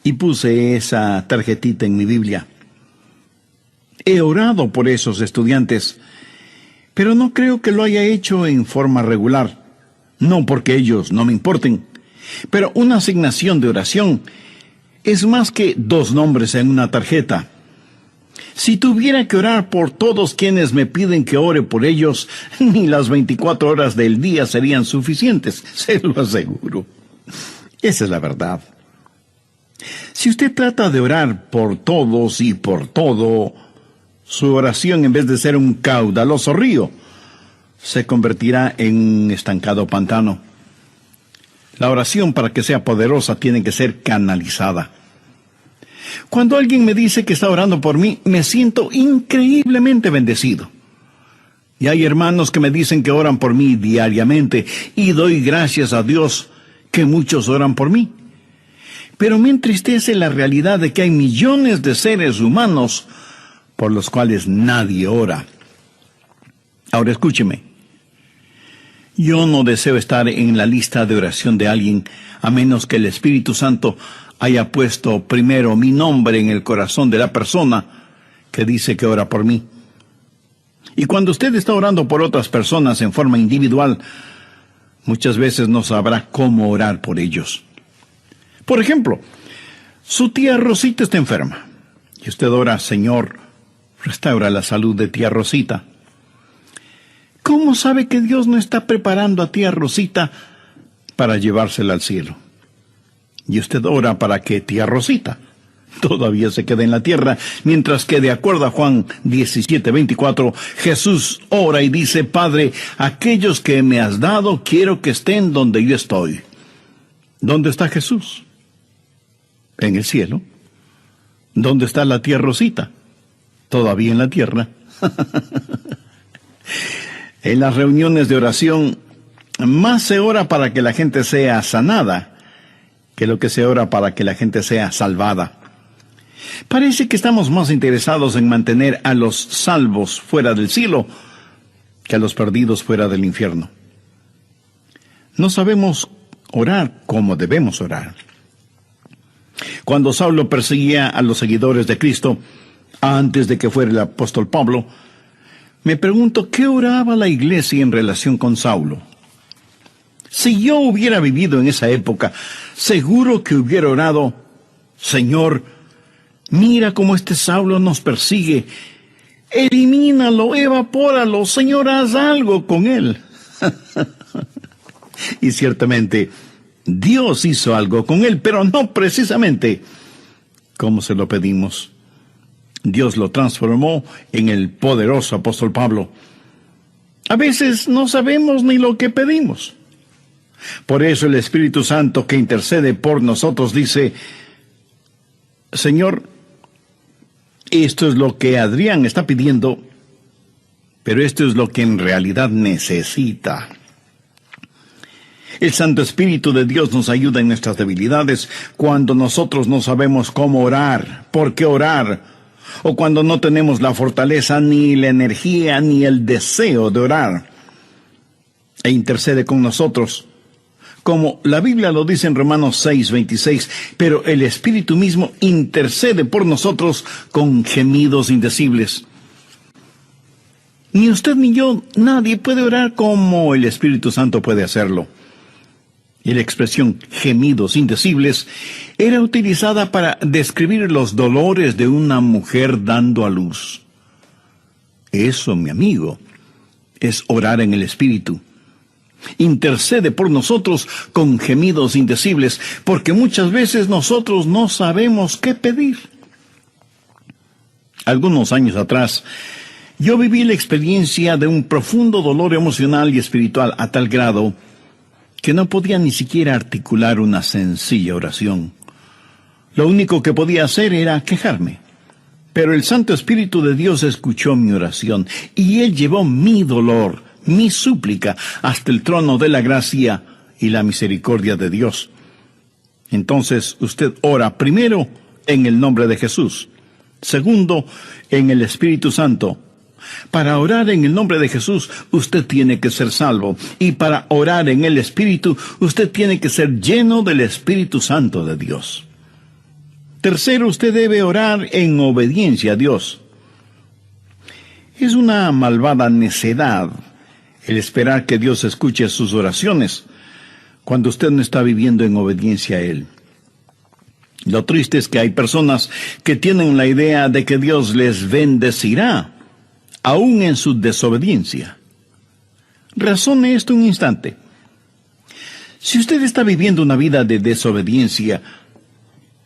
y puse esa tarjetita en mi Biblia. He orado por esos estudiantes, pero no creo que lo haya hecho en forma regular. No porque ellos no me importen, pero una asignación de oración es más que 2 nombres en una tarjeta. Si tuviera que orar por todos quienes me piden que ore por ellos, ni las 24 horas del día serían suficientes, se lo aseguro. Esa es la verdad. Si usted trata de orar por todos y por todo, su oración, en vez de ser un caudaloso río, se convertirá en un estancado pantano. La oración, para que sea poderosa, tiene que ser canalizada. Cuando alguien me dice que está orando por mí, me siento increíblemente bendecido. Y hay hermanos que me dicen que oran por mí diariamente, y doy gracias a Dios que muchos oran por mí. Pero me entristece la realidad de que hay millones de seres humanos por los cuales nadie ora. Ahora escúcheme. Yo no deseo estar en la lista de oración de alguien, a menos que el Espíritu Santo haya puesto primero mi nombre en el corazón de la persona que dice que ora por mí. Y cuando usted está orando por otras personas en forma individual, muchas veces no sabrá cómo orar por ellos. Por ejemplo, su tía Rosita está enferma, y usted ora: «Señor, restaura la salud de tía Rosita». ¿Cómo sabe que Dios no está preparando a tía Rosita para llevársela al cielo? Y usted ora para que tía Rosita todavía se quede en la tierra, mientras que, de acuerdo a Juan 17:24, Jesús ora y dice: «Padre, aquellos que me has dado, quiero que estén donde yo estoy». ¿Dónde está Jesús? En el cielo. ¿Dónde está la tía Rosita? Todavía en la tierra. En las reuniones de oración, más se ora para que la gente sea sanada que lo que se ora para que la gente sea salvada. Parece que estamos más interesados en mantener a los salvos fuera del cielo que a los perdidos fuera del infierno. No sabemos orar como debemos orar. Cuando Saulo perseguía a los seguidores de Cristo, antes de que fuera el apóstol Pablo, me pregunto, ¿qué oraba la iglesia en relación con Saulo? Si yo hubiera vivido en esa época, seguro que hubiera orado: «Señor, mira cómo este Saulo nos persigue. Elimínalo, evapóralo. Señor, haz algo con él». Y ciertamente, Dios hizo algo con él, pero no precisamente como se lo pedimos. Dios lo transformó en el poderoso apóstol Pablo. A veces no sabemos ni lo que pedimos. Por eso el Espíritu Santo que intercede por nosotros dice: Señor, esto es lo que Adrián está pidiendo, pero esto es lo que en realidad necesita. El Santo Espíritu de Dios nos ayuda en nuestras debilidades cuando nosotros no sabemos cómo orar, por qué orar, o cuando no tenemos la fortaleza, ni la energía, ni el deseo de orar. E intercede con nosotros, como la Biblia lo dice en Romanos 6:26, pero el Espíritu mismo intercede por nosotros con gemidos indecibles. Ni usted ni yo, nadie puede orar como el Espíritu Santo puede hacerlo. Y la expresión gemidos indecibles era utilizada para describir los dolores de una mujer dando a luz. Eso, mi amigo, es orar en el Espíritu. Intercede por nosotros con gemidos indecibles, porque muchas veces nosotros no sabemos qué pedir. Algunos años atrás, yo viví la experiencia de un profundo dolor emocional y espiritual a tal grado que no podía ni siquiera articular una sencilla oración. Lo único que podía hacer era quejarme. Pero el Santo Espíritu de Dios escuchó mi oración, y Él llevó mi dolor, mi súplica, hasta el trono de la gracia y la misericordia de Dios. Entonces usted ora primero en el nombre de Jesús, segundo en el Espíritu Santo. Para orar en el nombre de Jesús, usted tiene que ser salvo. Y para orar en el Espíritu, usted tiene que ser lleno del Espíritu Santo de Dios. Tercero, usted debe orar en obediencia a Dios. Es una malvada necedad el esperar que Dios escuche sus oraciones cuando usted no está viviendo en obediencia a Él. Lo triste es que hay personas que tienen la idea de que Dios les bendecirá aún en su desobediencia. Razone esto un instante. Si usted está viviendo una vida de desobediencia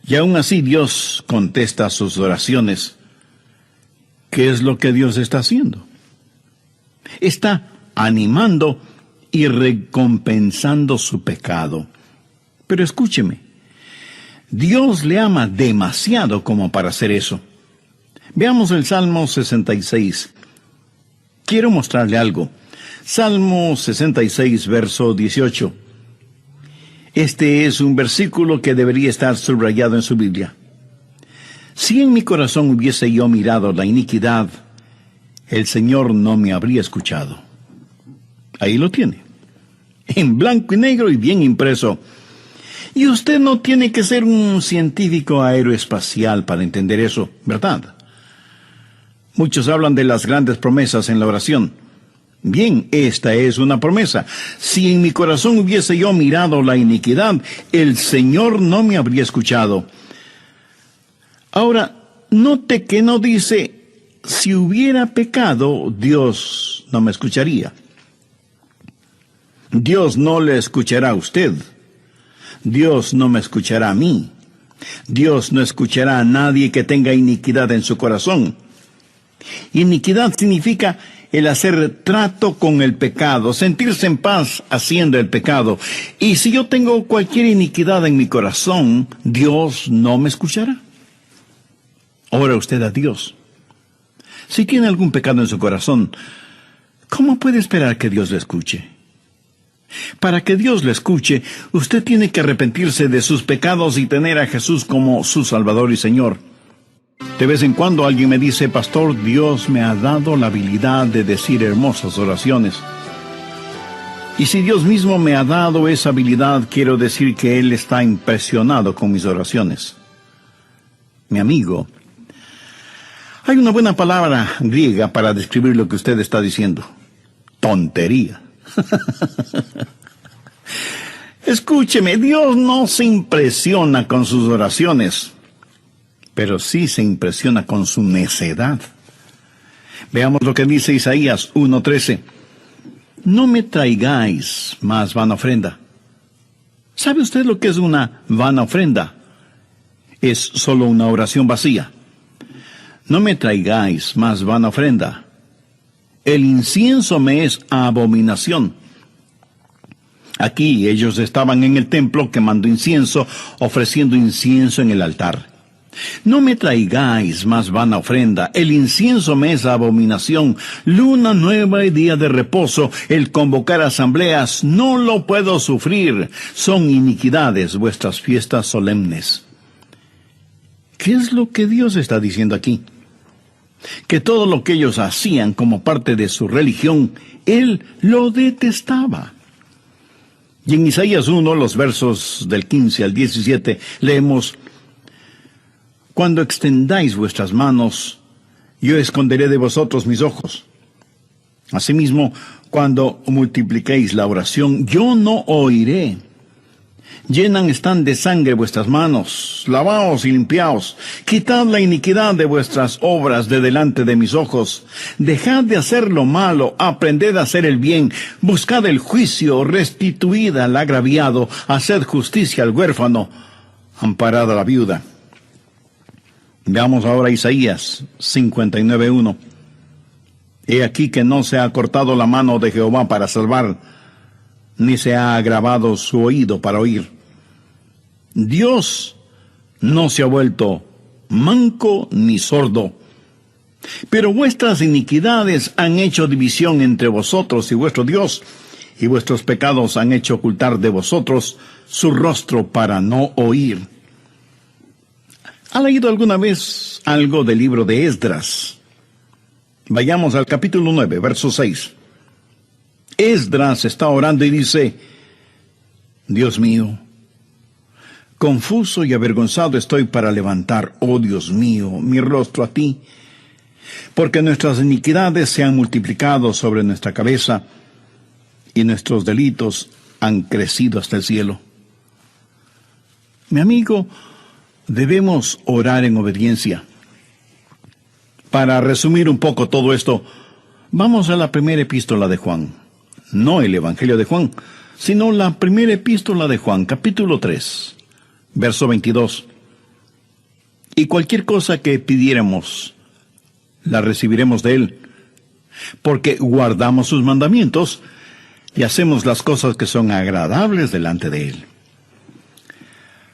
y aún así Dios contesta sus oraciones, ¿qué es lo que Dios está haciendo? Está animando y recompensando su pecado. Pero escúcheme, Dios le ama demasiado como para hacer eso. Veamos el Salmo 66. Quiero mostrarle algo. Salmo 66, verso 18. Este es un versículo que debería estar subrayado en su Biblia. Si en mi corazón hubiese yo mirado la iniquidad, el Señor no me habría escuchado. Ahí lo tiene, en blanco y negro y bien impreso. Y usted no tiene que ser un científico aeroespacial para entender eso, ¿verdad? Muchos hablan de las grandes promesas en la oración. Bien, esta es una promesa. Si en mi corazón hubiese yo mirado la iniquidad, el Señor no me habría escuchado. Ahora, note que no dice, si hubiera pecado, Dios no me escucharía. Dios no le escuchará a usted. Dios no me escuchará a mí. Dios no escuchará a nadie que tenga iniquidad en su corazón. Iniquidad significa el hacer trato con el pecado, sentirse en paz haciendo el pecado. Y si yo tengo cualquier iniquidad en mi corazón, Dios no me escuchará. Ora usted a Dios. Si tiene algún pecado en su corazón, ¿cómo puede esperar que Dios le escuche? Para que Dios le escuche, usted tiene que arrepentirse de sus pecados y tener a Jesús como su Salvador y Señor. De vez en cuando alguien me dice, pastor, Dios me ha dado la habilidad de decir hermosas oraciones. Y si Dios mismo me ha dado esa habilidad, quiero decir que Él está impresionado con mis oraciones. Mi amigo, hay una buena palabra griega para describir lo que usted está diciendo. Tontería. Escúcheme, Dios no se impresiona con sus oraciones, pero sí se impresiona con su necedad. Veamos lo que dice Isaías 1:13. No me traigáis más vana ofrenda. ¿Sabe usted lo que es una vana ofrenda? Es solo una oración vacía. No me traigáis más vana ofrenda. el incienso me es abominación. Aquí ellos estaban en el templo quemando incienso, ofreciendo incienso en el altar. No me traigáis más vana ofrenda, el incienso me es abominación, luna nueva y día de reposo, el convocar asambleas, no lo puedo sufrir, son iniquidades vuestras fiestas solemnes. ¿Qué es lo que Dios está diciendo aquí? Que todo lo que ellos hacían como parte de su religión, Él lo detestaba. Y en Isaías 1, los versos del 15 al 17, leemos: Cuando extendáis vuestras manos, yo esconderé de vosotros mis ojos. Asimismo, cuando multipliquéis la oración, yo no oiré. Llenan están de sangre vuestras manos, lavaos y limpiaos, quitad la iniquidad de vuestras obras de delante de mis ojos, dejad de hacer lo malo, aprended a hacer el bien, buscad el juicio, restituid al agraviado, haced justicia al huérfano, amparad a la viuda. Veamos ahora Isaías 59:1. He aquí que no se ha cortado la mano de Jehová para salvar, ni se ha agravado su oído para oír. Dios no se ha vuelto manco ni sordo, pero vuestras iniquidades han hecho división entre vosotros y vuestro Dios, y vuestros pecados han hecho ocultar de vosotros su rostro para no oír. ¿Ha leído alguna vez algo del libro de Esdras? Vayamos al capítulo 9, verso 6. Esdras está orando y dice: Dios mío, confuso y avergonzado estoy para levantar, oh Dios mío, mi rostro a ti, porque nuestras iniquidades se han multiplicado sobre nuestra cabeza, y nuestros delitos han crecido hasta el cielo. Mi amigo, debemos orar en obediencia. Para resumir un poco todo esto, vamos a la primera epístola de Juan. No el Evangelio de Juan, sino la primera epístola de Juan, capítulo 3, verso 22. Y cualquier cosa que pidiéramos, la recibiremos de Él, porque guardamos sus mandamientos y hacemos las cosas que son agradables delante de Él.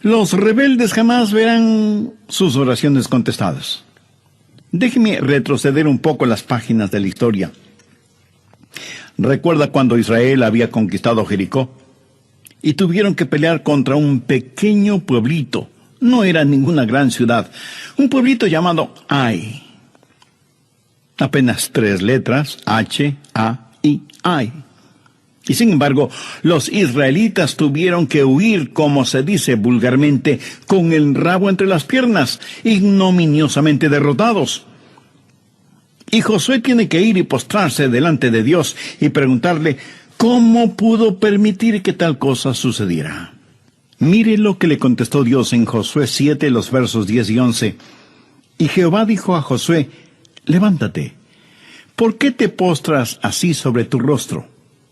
Los rebeldes jamás verán sus oraciones contestadas. Déjeme retroceder un poco las páginas de la historia. ¿Recuerda cuando Israel había conquistado Jericó? Y tuvieron que pelear contra un pequeño pueblito. No era ninguna gran ciudad. Un pueblito llamado Ai. Apenas 3 letras, H, A, I, Ai. Y sin embargo, los israelitas tuvieron que huir, como se dice vulgarmente, con el rabo entre las piernas, ignominiosamente derrotados. Y Josué tiene que ir y postrarse delante de Dios y preguntarle cómo pudo permitir que tal cosa sucediera. Mire lo que le contestó Dios en Josué 7, los versos 10 y 11. Y Jehová dijo a Josué: levántate, ¿por qué te postras así sobre tu rostro?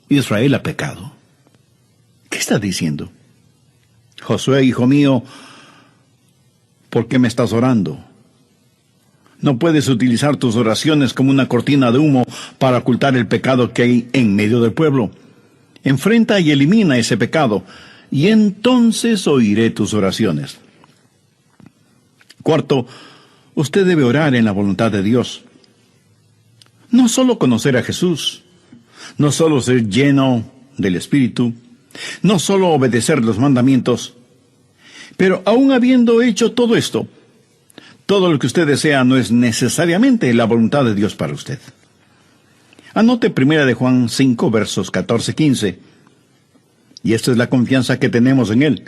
Israel ha pecado. ¿Qué está diciendo? Josué, hijo mío, ¿por qué me estás orando? No puedes utilizar tus oraciones como una cortina de humo para ocultar el pecado que hay en medio del pueblo. Enfrenta y elimina ese pecado, y entonces oiré tus oraciones. Cuarto, usted debe orar en la voluntad de Dios. No solo conocer a Jesús, no solo ser lleno del Espíritu, no solo obedecer los mandamientos, pero aún habiendo hecho todo esto, todo lo que usted desea no es necesariamente la voluntad de Dios para usted. Anote 1 de Juan 5, versos 14-15. Y esta es la confianza que tenemos en Él,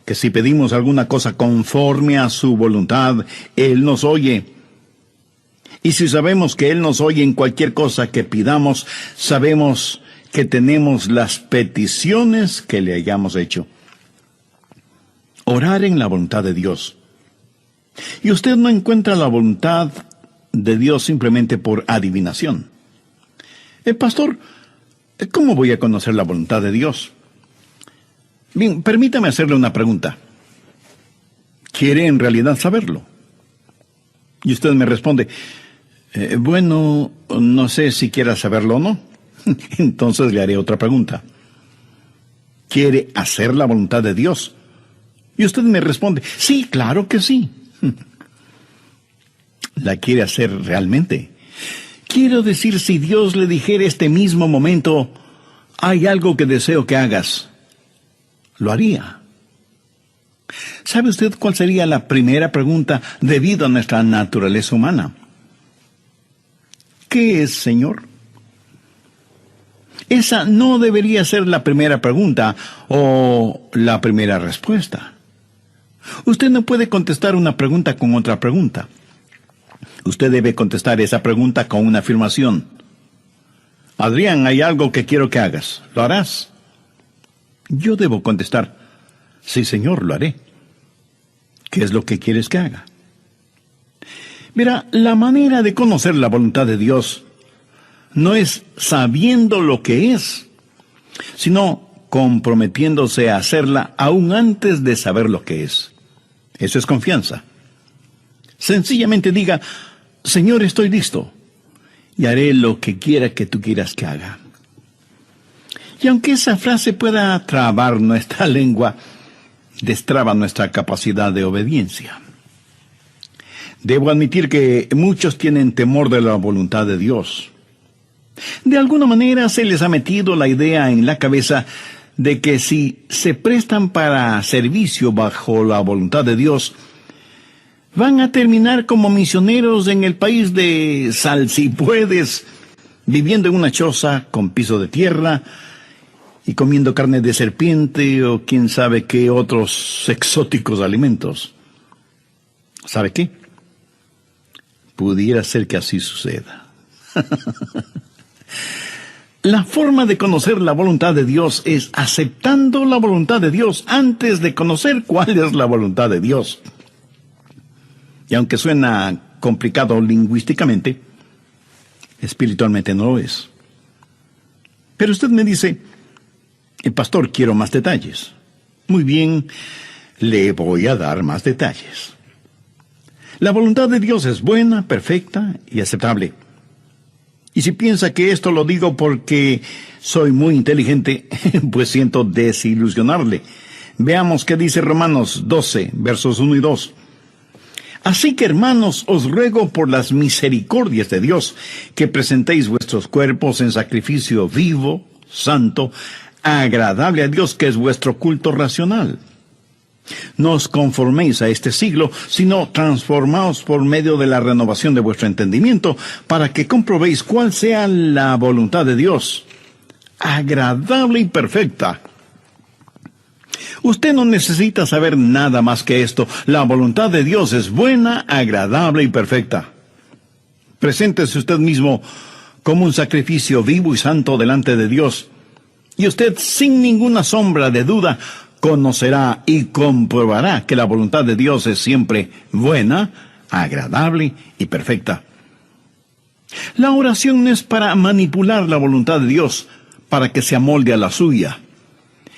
que si pedimos alguna cosa conforme a su voluntad, Él nos oye. Y si sabemos que Él nos oye en cualquier cosa que pidamos, sabemos que tenemos las peticiones que le hayamos hecho. Orar en la voluntad de Dios. Y usted no encuentra la voluntad de Dios simplemente por adivinación. Pastor, ¿cómo voy a conocer la voluntad de Dios? Bien, permítame hacerle una pregunta. ¿Quiere en realidad saberlo? Y usted me responde: Bueno, no sé si quiera saberlo o no. Entonces le haré otra pregunta. ¿Quiere hacer la voluntad de Dios? Y usted me responde, sí, claro que sí. ¿La quiere hacer realmente? Quiero decir, si Dios le dijera este mismo momento, hay algo que deseo que hagas, ¿lo haría? ¿Sabe usted cuál sería la primera pregunta debido a nuestra naturaleza humana? ¿Qué es, Señor? Esa no debería ser la primera pregunta o la primera respuesta. Usted no puede contestar una pregunta con otra pregunta. Usted debe contestar esa pregunta con una afirmación. Adrián, hay algo que quiero que hagas. ¿Lo harás? Yo debo contestar, sí, Señor, lo haré. ¿Qué es lo que quieres que haga? Mira, la manera de conocer la voluntad de Dios no es sabiendo lo que es, sino comprometiéndose a hacerla aún antes de saber lo que es. Eso es confianza. Sencillamente diga, Señor, estoy listo, y haré lo que quiera que tú quieras que haga. Y aunque esa frase pueda trabar nuestra lengua, destraba nuestra capacidad de obediencia. Debo admitir que muchos tienen temor de la voluntad de Dios. De alguna manera se les ha metido la idea en la cabeza de que si se prestan para servicio bajo la voluntad de Dios, van a terminar como misioneros en el país de Salsipuedes, viviendo en una choza con piso de tierra y comiendo carne de serpiente o quién sabe qué otros exóticos alimentos. ¿Sabe qué? Pudiera ser que así suceda. La forma de conocer la voluntad de Dios es aceptando la voluntad de Dios antes de conocer cuál es la voluntad de Dios. Y aunque suena complicado lingüísticamente, espiritualmente no lo es. Pero usted me dice, pastor, quiero más detalles. Muy bien, le voy a dar más detalles. La voluntad de Dios es buena, perfecta y aceptable. Y si piensa que esto lo digo porque soy muy inteligente, pues siento desilusionarle. Veamos qué dice Romanos 12, versos 1 y 2. Así que, hermanos, os ruego por las misericordias de Dios, que presentéis vuestros cuerpos en sacrificio vivo, santo, agradable a Dios, que es vuestro culto racional. No os conforméis a este siglo, sino transformaos por medio de la renovación de vuestro entendimiento, para que comprobéis cuál sea la voluntad de Dios, agradable y perfecta. Usted no necesita saber nada más que esto. La voluntad de Dios es buena, agradable y perfecta. Preséntese usted mismo como un sacrificio vivo y santo delante de Dios, y usted, sin ninguna sombra de duda, conocerá y comprobará que la voluntad de Dios es siempre buena, agradable y perfecta. La oración no es para manipular la voluntad de Dios, para que se amolde a la suya.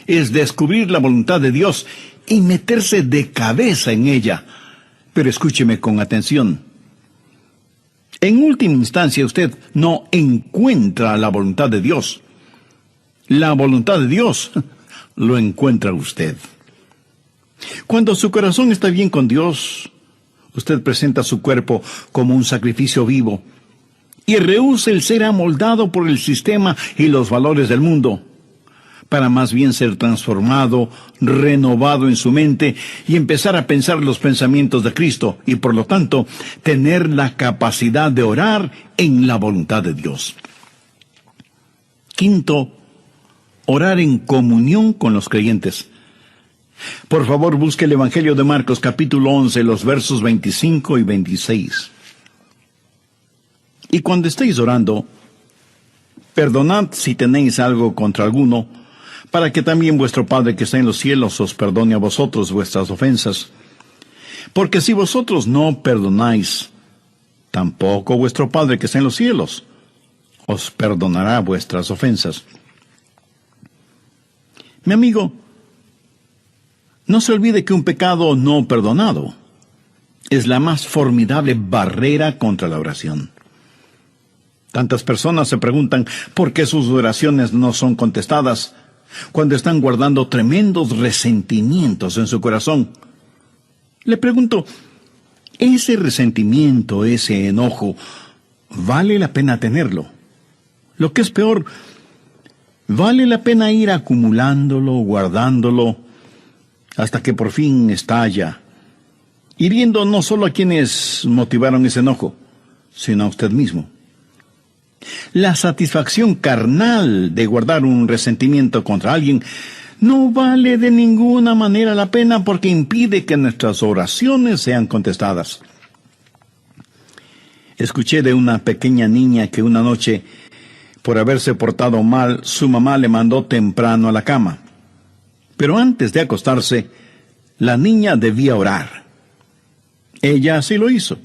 Es descubrir la voluntad de Dios y meterse de cabeza en ella. Pero escúcheme con atención. En última instancia, usted no encuentra la voluntad de Dios. La voluntad de Dios lo encuentra usted. Cuando su corazón está bien con Dios, usted presenta su cuerpo como un sacrificio vivo y rehúsa el ser amoldado por el sistema y los valores del mundo, para más bien ser transformado, renovado en su mente y empezar a pensar los pensamientos de Cristo y, por lo tanto, tener la capacidad de orar en la voluntad de Dios. Quinto, orar en comunión con los creyentes. Por favor, busque el Evangelio de Marcos, capítulo 11, los versos 25 y 26. Y cuando estéis orando, perdonad si tenéis algo contra alguno, para que también vuestro Padre que está en los cielos os perdone a vosotros vuestras ofensas. Porque si vosotros no perdonáis, tampoco vuestro Padre que está en los cielos os perdonará vuestras ofensas. Mi amigo, no se olvide que un pecado no perdonado es la más formidable barrera contra la oración. Tantas personas se preguntan por qué sus oraciones no son contestadas cuando están guardando tremendos resentimientos en su corazón. Le pregunto, ¿ese resentimiento, ese enojo, vale la pena tenerlo? Lo que es peor, ¿vale la pena ir acumulándolo, guardándolo, hasta que por fin estalla, hiriendo no solo a quienes motivaron ese enojo, sino a usted mismo? La satisfacción carnal de guardar un resentimiento contra alguien no vale de ninguna manera la pena porque impide que nuestras oraciones sean contestadas. Escuché de una pequeña niña que una noche, por haberse portado mal, su mamá le mandó temprano a la cama. Pero antes de acostarse, la niña debía orar. Ella así lo hizo.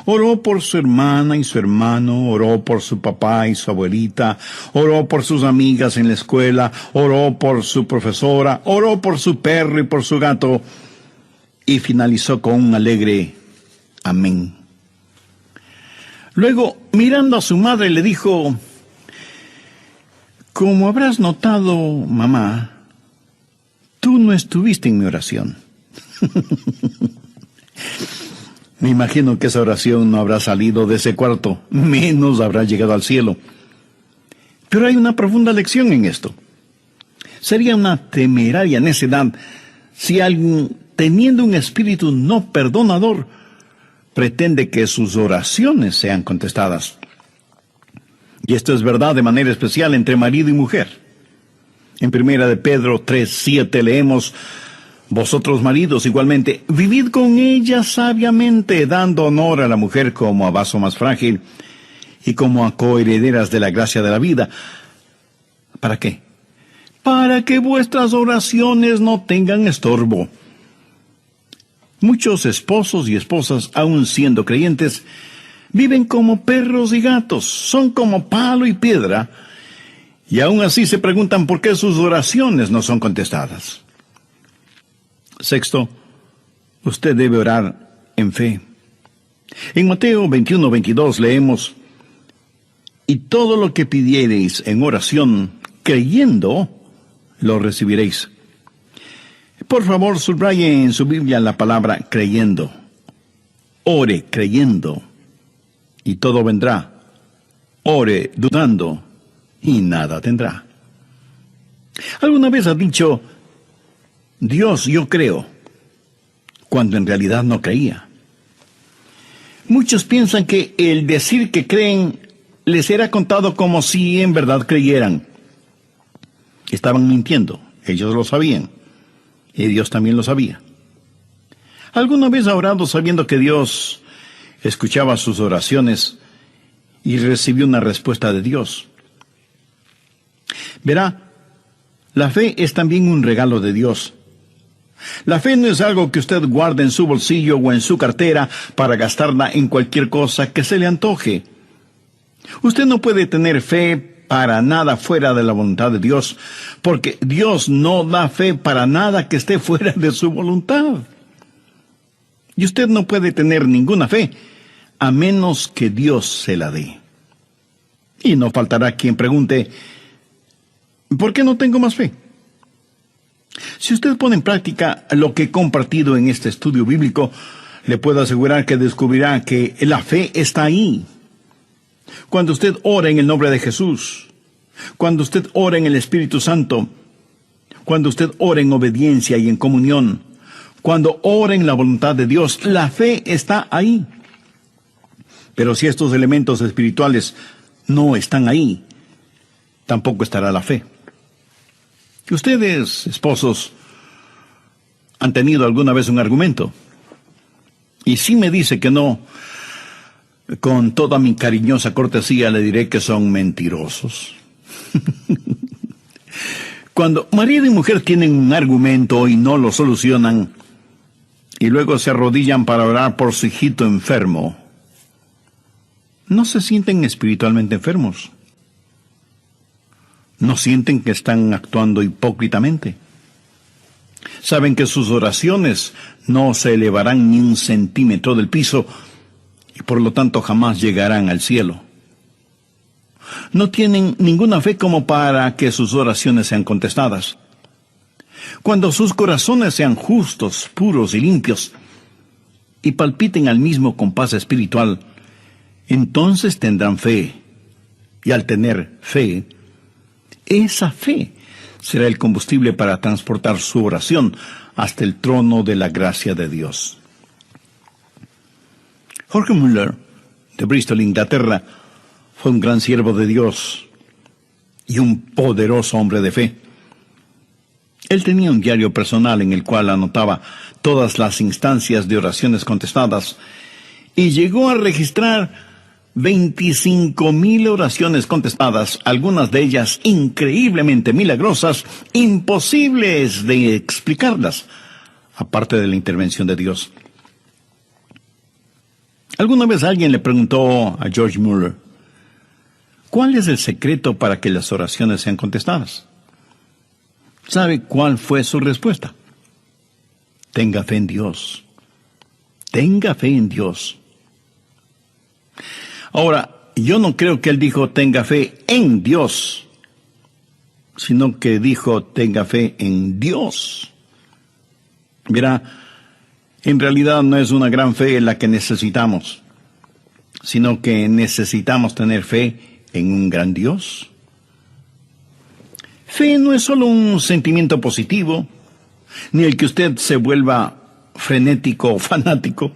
Oró por su hermana y su hermano, oró por su papá y su abuelita, oró por sus amigas en la escuela, oró por su profesora, oró por su perro y por su gato, y finalizó con un alegre amén. Luego, mirando a su madre, le dijo: como habrás notado, mamá, tú no estuviste en mi oración. Me imagino que esa oración no habrá salido de ese cuarto, menos habrá llegado al cielo. Pero hay una profunda lección en esto. Sería una temeraria necedad si alguien, teniendo un espíritu no perdonador, pretende que sus oraciones sean contestadas. Y esto es verdad de manera especial entre marido y mujer. En 1 de Pedro 3:7 leemos: vosotros maridos igualmente, vivid con ella sabiamente, dando honor a la mujer como a vaso más frágil y como a coherederas de la gracia de la vida. ¿Para qué? Para que vuestras oraciones no tengan estorbo. Muchos esposos y esposas, aun siendo creyentes, viven como perros y gatos, son como palo y piedra, y aún así se preguntan por qué sus oraciones no son contestadas. Sexto, usted debe orar en fe. En Mateo 21:22 leemos: y todo lo que pidiereis en oración, creyendo, lo recibiréis. Por favor, subraye en su Biblia la palabra creyendo. Ore creyendo, y todo vendrá. Ore dudando, y nada tendrá. ¿Alguna vez ha dicho: Dios, yo creo, cuando en realidad no creía? Muchos piensan que el decir que creen les será contado como si en verdad creyeran. Estaban mintiendo, ellos lo sabían, y Dios también lo sabía. ¿Alguna vez ha orado sabiendo que Dios escuchaba sus oraciones y recibió una respuesta de Dios? Verá, la fe es también un regalo de Dios. La fe no es algo que usted guarde en su bolsillo o en su cartera para gastarla en cualquier cosa que se le antoje. Usted no puede tener fe para nada fuera de la voluntad de Dios, porque Dios no da fe para nada que esté fuera de su voluntad. Y usted no puede tener ninguna fe a menos que Dios se la dé. Y no faltará quien pregunte: ¿por qué no tengo más fe? Si usted pone en práctica lo que he compartido en este estudio bíblico, le puedo asegurar que descubrirá que la fe está ahí. Cuando usted ora en el nombre de Jesús, cuando usted ora en el Espíritu Santo, cuando usted ora en obediencia y en comunión, cuando ora en la voluntad de Dios, la fe está ahí. Pero si estos elementos espirituales no están ahí, tampoco estará la fe. Ustedes, esposos, han tenido alguna vez un argumento, y si me dice que no, con toda mi cariñosa cortesía le diré que son mentirosos. Cuando marido y mujer tienen un argumento y no lo solucionan, y luego se arrodillan para orar por su hijito enfermo, ¿no se sienten espiritualmente enfermos? ¿No sienten que están actuando hipócritamente? Saben que sus oraciones no se elevarán ni un centímetro del piso y por lo tanto jamás llegarán al cielo. no tienen ninguna fe como para que sus oraciones sean contestadas. Cuando sus corazones sean justos, puros y limpios, y palpiten al mismo compás espiritual, entonces tendrán fe. Y al tener fe, esa fe será el combustible para transportar su oración hasta el trono de la gracia de Dios. Jorge Muller, de Bristol, Inglaterra, fue un gran siervo de Dios y un poderoso hombre de fe. Él tenía un diario personal en el cual anotaba todas las instancias de oraciones contestadas y llegó a registrar 25,000 oraciones contestadas, algunas de ellas increíblemente milagrosas, imposibles de explicarlas, aparte de la intervención de Dios. Alguna vez alguien le preguntó a George Muller, ¿cuál es el secreto para que las oraciones sean contestadas? ¿Sabe cuál fue su respuesta? Tenga fe en Dios. Tenga fe en Dios. Ahora, yo no creo que él dijo tenga fe en Dios, sino que dijo tenga fe en Dios. Mira, en realidad no es una gran fe la que necesitamos, sino que necesitamos tener fe en un gran Dios. Fe no es solo un sentimiento positivo, ni el que usted se vuelva frenético o fanático,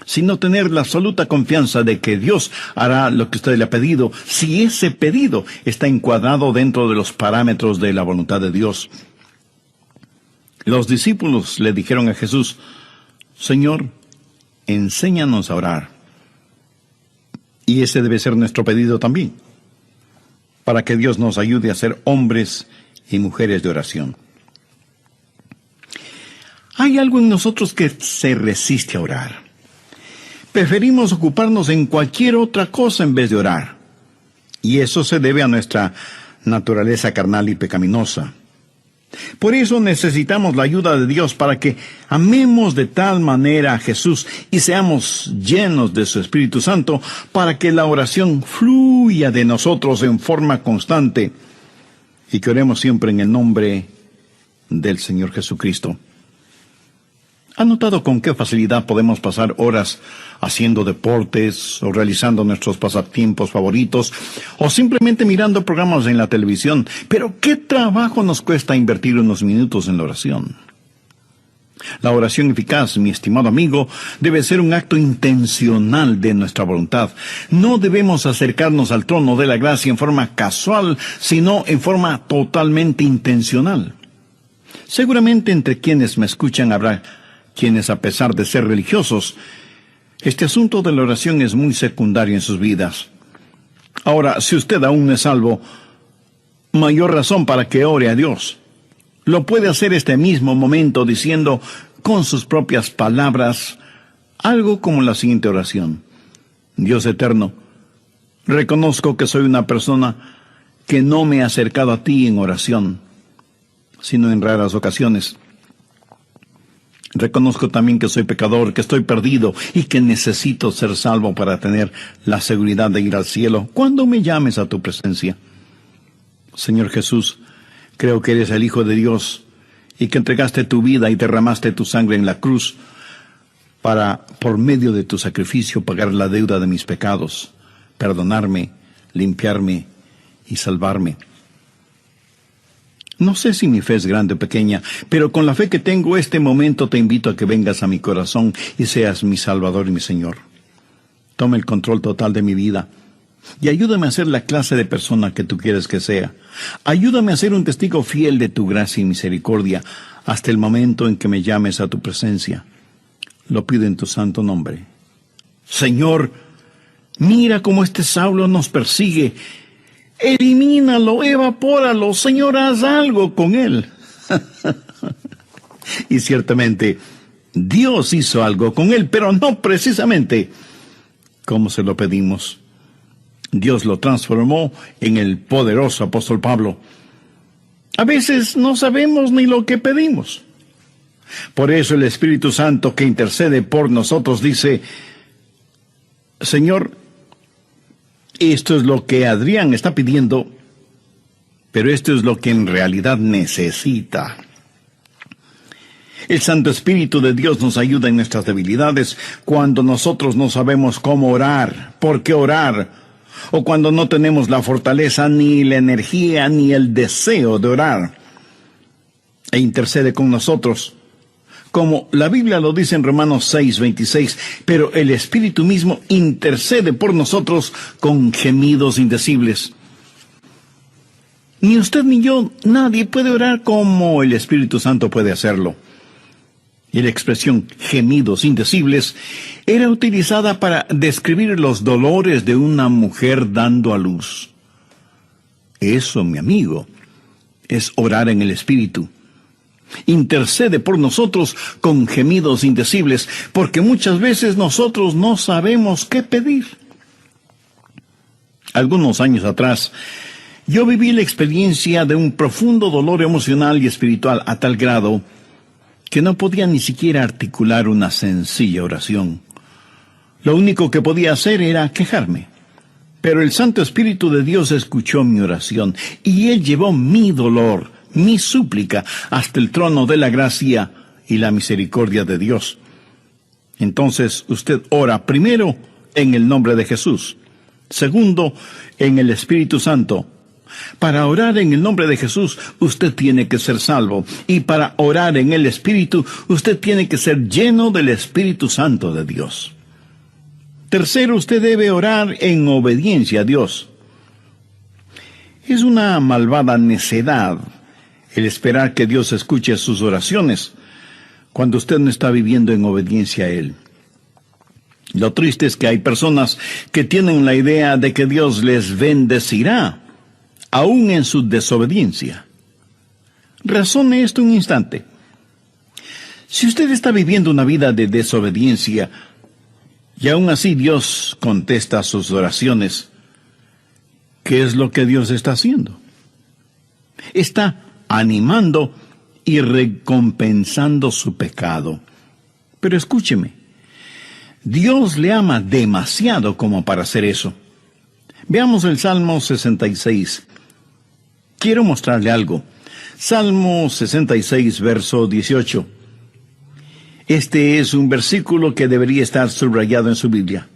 sino tener la absoluta confianza de que Dios hará lo que usted le ha pedido, si ese pedido está encuadrado dentro de los parámetros de la voluntad de Dios. Los discípulos le dijeron a Jesús, Señor, enséñanos a orar. Y ese debe ser nuestro pedido también, para que Dios nos ayude a ser hombres y mujeres de oración. Hay algo en nosotros que se resiste a orar. Preferimos ocuparnos en cualquier otra cosa en vez de orar. Y eso se debe a nuestra naturaleza carnal y pecaminosa. Por eso necesitamos la ayuda de Dios para que amemos de tal manera a Jesús y seamos llenos de su Espíritu Santo para que la oración fluya de nosotros en forma constante y que oremos siempre en el nombre del Señor Jesucristo. ¿Ha notado con qué facilidad podemos pasar horas haciendo deportes o realizando nuestros pasatiempos favoritos o simplemente mirando programas en la televisión? Pero ¿qué trabajo nos cuesta invertir unos minutos en la oración? La oración eficaz, mi estimado amigo, debe ser un acto intencional de nuestra voluntad. No debemos acercarnos al trono de la gracia en forma casual, sino en forma totalmente intencional. Seguramente entre quienes me escuchan habrá quienes, a pesar de ser religiosos, este asunto de la oración es muy secundario en sus vidas. Ahora, si usted aún no es salvo, mayor razón para que ore a Dios. Lo puede hacer este mismo momento diciendo con sus propias palabras algo como la siguiente oración. Dios eterno, reconozco que soy una persona que no me he acercado a ti en oración, sino en raras ocasiones. Reconozco también que soy pecador, que estoy perdido y que necesito ser salvo para tener la seguridad de ir al cielo cuando me llames a tu presencia. Señor Jesús, creo que eres el Hijo de Dios y que entregaste tu vida y derramaste tu sangre en la cruz para, por medio de tu sacrificio, pagar la deuda de mis pecados, perdonarme, limpiarme y salvarme. No sé si mi fe es grande o pequeña, pero con la fe que tengo este momento te invito a que vengas a mi corazón y seas mi Salvador y mi Señor. Toma el control total de mi vida y ayúdame a ser la clase de persona que tú quieres que sea. Ayúdame a ser un testigo fiel de tu gracia y misericordia hasta el momento en que me llames a tu presencia. Lo pido en tu santo nombre. Señor, mira cómo este Saulo nos persigue. Elimínalo, evapóralo, Señor, haz algo con él. Y ciertamente, Dios hizo algo con él, pero no precisamente como se lo pedimos. Dios lo transformó en el poderoso apóstol Pablo. A veces no sabemos ni lo que pedimos. Por eso el Espíritu Santo que intercede por nosotros dice, Señor, Esto es lo que Adrián está pidiendo, pero esto es lo que en realidad necesita. El Santo Espíritu de Dios nos ayuda en nuestras debilidades cuando nosotros no sabemos cómo orar, por qué orar, o cuando no tenemos la fortaleza, ni la energía, ni el deseo de orar. E intercede con nosotros, como la Biblia lo dice en Romanos 6:26, pero el Espíritu mismo intercede por nosotros con gemidos indecibles. Ni usted ni yo, nadie puede orar como el Espíritu Santo puede hacerlo. Y la expresión gemidos indecibles era utilizada para describir los dolores de una mujer dando a luz. Eso, mi amigo, es orar en el Espíritu. Intercede por nosotros con gemidos indecibles, porque muchas veces nosotros no sabemos qué pedir. Algunos años atrás, yo viví la experiencia de un profundo dolor emocional y espiritual a tal grado que no podía ni siquiera articular una sencilla oración. Lo único que podía hacer era quejarme. Pero el Santo Espíritu de Dios escuchó mi oración, y Él llevó mi dolor, mi súplica, hasta el trono de la gracia y la misericordia de Dios. Entonces usted ora primero en el nombre de Jesús, segundo en el Espíritu Santo. Para orar en el nombre de Jesús, usted tiene que ser salvo. Y para orar en el Espíritu, usted tiene que ser lleno del Espíritu Santo de Dios. Tercero, usted debe orar en obediencia a Dios. Es una malvada necedad el esperar que Dios escuche sus oraciones cuando usted no está viviendo en obediencia a Él. Lo triste es que hay personas que tienen la idea de que Dios les bendecirá aún en su desobediencia. Razone esto un instante. Si usted está viviendo una vida de desobediencia, y aún así Dios contesta sus oraciones, ¿qué es lo que Dios está haciendo? Está animando y recompensando su pecado. Pero escúcheme, Dios le ama demasiado como para hacer eso. Veamos el Salmo 66. Quiero mostrarle algo. Salmo 66, verso 18. Este es un versículo que debería estar subrayado en su Biblia.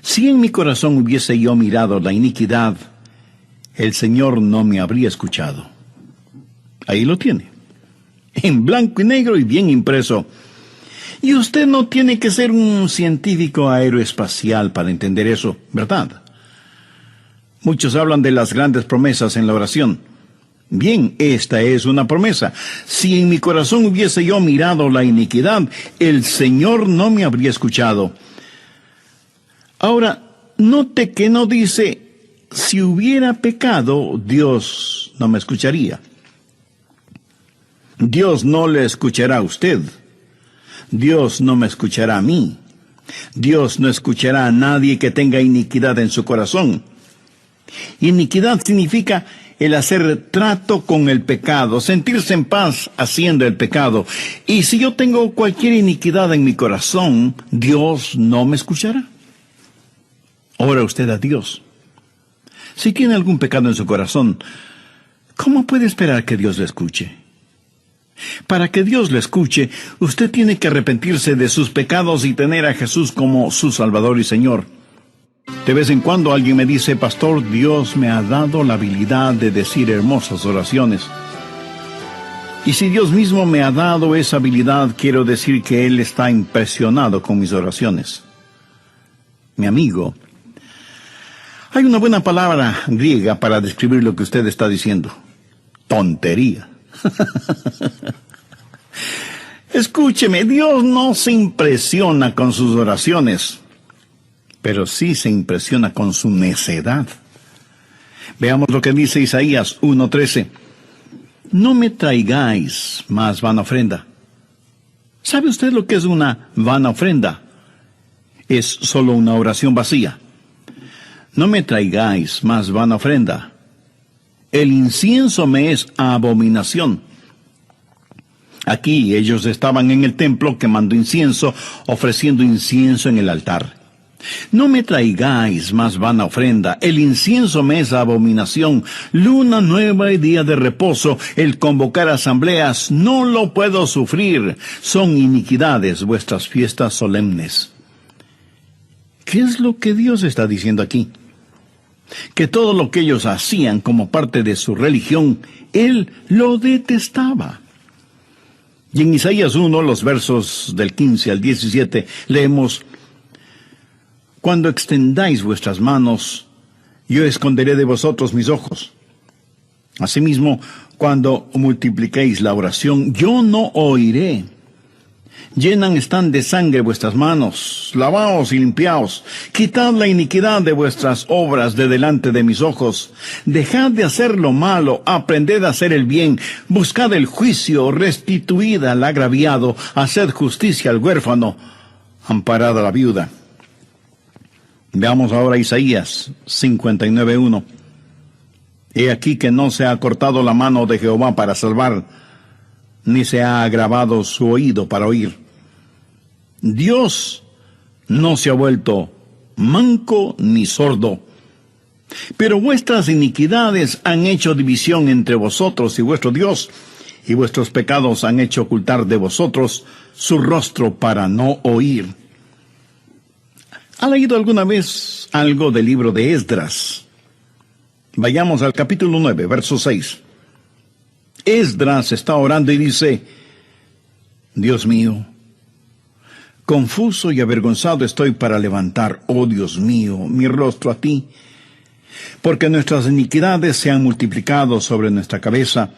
Si en mi corazón hubiese yo mirado la iniquidad, el Señor no me habría escuchado. Ahí lo tiene, en blanco y negro y bien impreso. Y usted no tiene que ser un científico aeroespacial para entender eso, ¿verdad? Muchos hablan de las grandes promesas en la oración. Bien, esta es una promesa. Si en mi corazón hubiese yo mirado la iniquidad, el Señor no me habría escuchado. Ahora, note que no dice, si hubiera pecado, Dios no me escucharía. Dios no le escuchará a usted. Dios no me escuchará a mí. Dios no escuchará a nadie que tenga iniquidad en su corazón. Iniquidad significa el hacer trato con el pecado, sentirse en paz haciendo el pecado. Y si yo tengo cualquier iniquidad en mi corazón, Dios no me escuchará. Ora usted a Dios. Si tiene algún pecado en su corazón, ¿cómo puede esperar que Dios le escuche? Para que Dios le escuche, usted tiene que arrepentirse de sus pecados y tener a Jesús como su Salvador y Señor. De vez en cuando alguien me dice, pastor, Dios me ha dado la habilidad de decir hermosas oraciones. Y si Dios mismo me ha dado esa habilidad, quiero decir que Él está impresionado con mis oraciones. Mi amigo, hay una buena palabra griega para describir lo que usted está diciendo. Tontería. Escúcheme, Dios no se impresiona con sus oraciones, pero sí se impresiona con su necedad. Veamos lo que dice Isaías 1:13. No me traigáis más vana ofrenda. ¿Sabe usted lo que es una vana ofrenda? Es solo una oración vacía. No me traigáis más vana ofrenda. El incienso me es abominación. Aquí ellos estaban en el templo quemando incienso, ofreciendo incienso en el altar. No me traigáis más vana ofrenda, el incienso me es abominación, luna nueva y día de reposo, el convocar asambleas, no lo puedo sufrir, son iniquidades vuestras fiestas solemnes. ¿Qué es lo que Dios está diciendo aquí? Que todo lo que ellos hacían como parte de su religión, Él lo detestaba. Y en Isaías 1, los versos del 15 al 17, leemos: Cuando extendáis vuestras manos, yo esconderé de vosotros mis ojos. Asimismo, cuando multipliquéis la oración, yo no oiré. Llenan están de sangre vuestras manos, lavaos y limpiaos. Quitad la iniquidad de vuestras obras de delante de mis ojos. Dejad de hacer lo malo, aprended a hacer el bien. Buscad el juicio, restituid al agraviado, haced justicia al huérfano, amparad a la viuda. Veamos ahora Isaías 59:1. He aquí que no se ha cortado la mano de Jehová para salvar, ni se ha agravado su oído para oír. Dios no se ha vuelto manco ni sordo, pero vuestras iniquidades han hecho división entre vosotros y vuestro Dios, y vuestros pecados han hecho ocultar de vosotros su rostro para no oír. ¿Ha leído alguna vez algo del libro de Esdras? Vayamos al capítulo 9, verso 6. Esdras está orando y dice: Dios mío, confuso y avergonzado estoy para levantar, oh Dios mío, mi rostro a ti, porque nuestras iniquidades se han multiplicado sobre nuestra cabeza,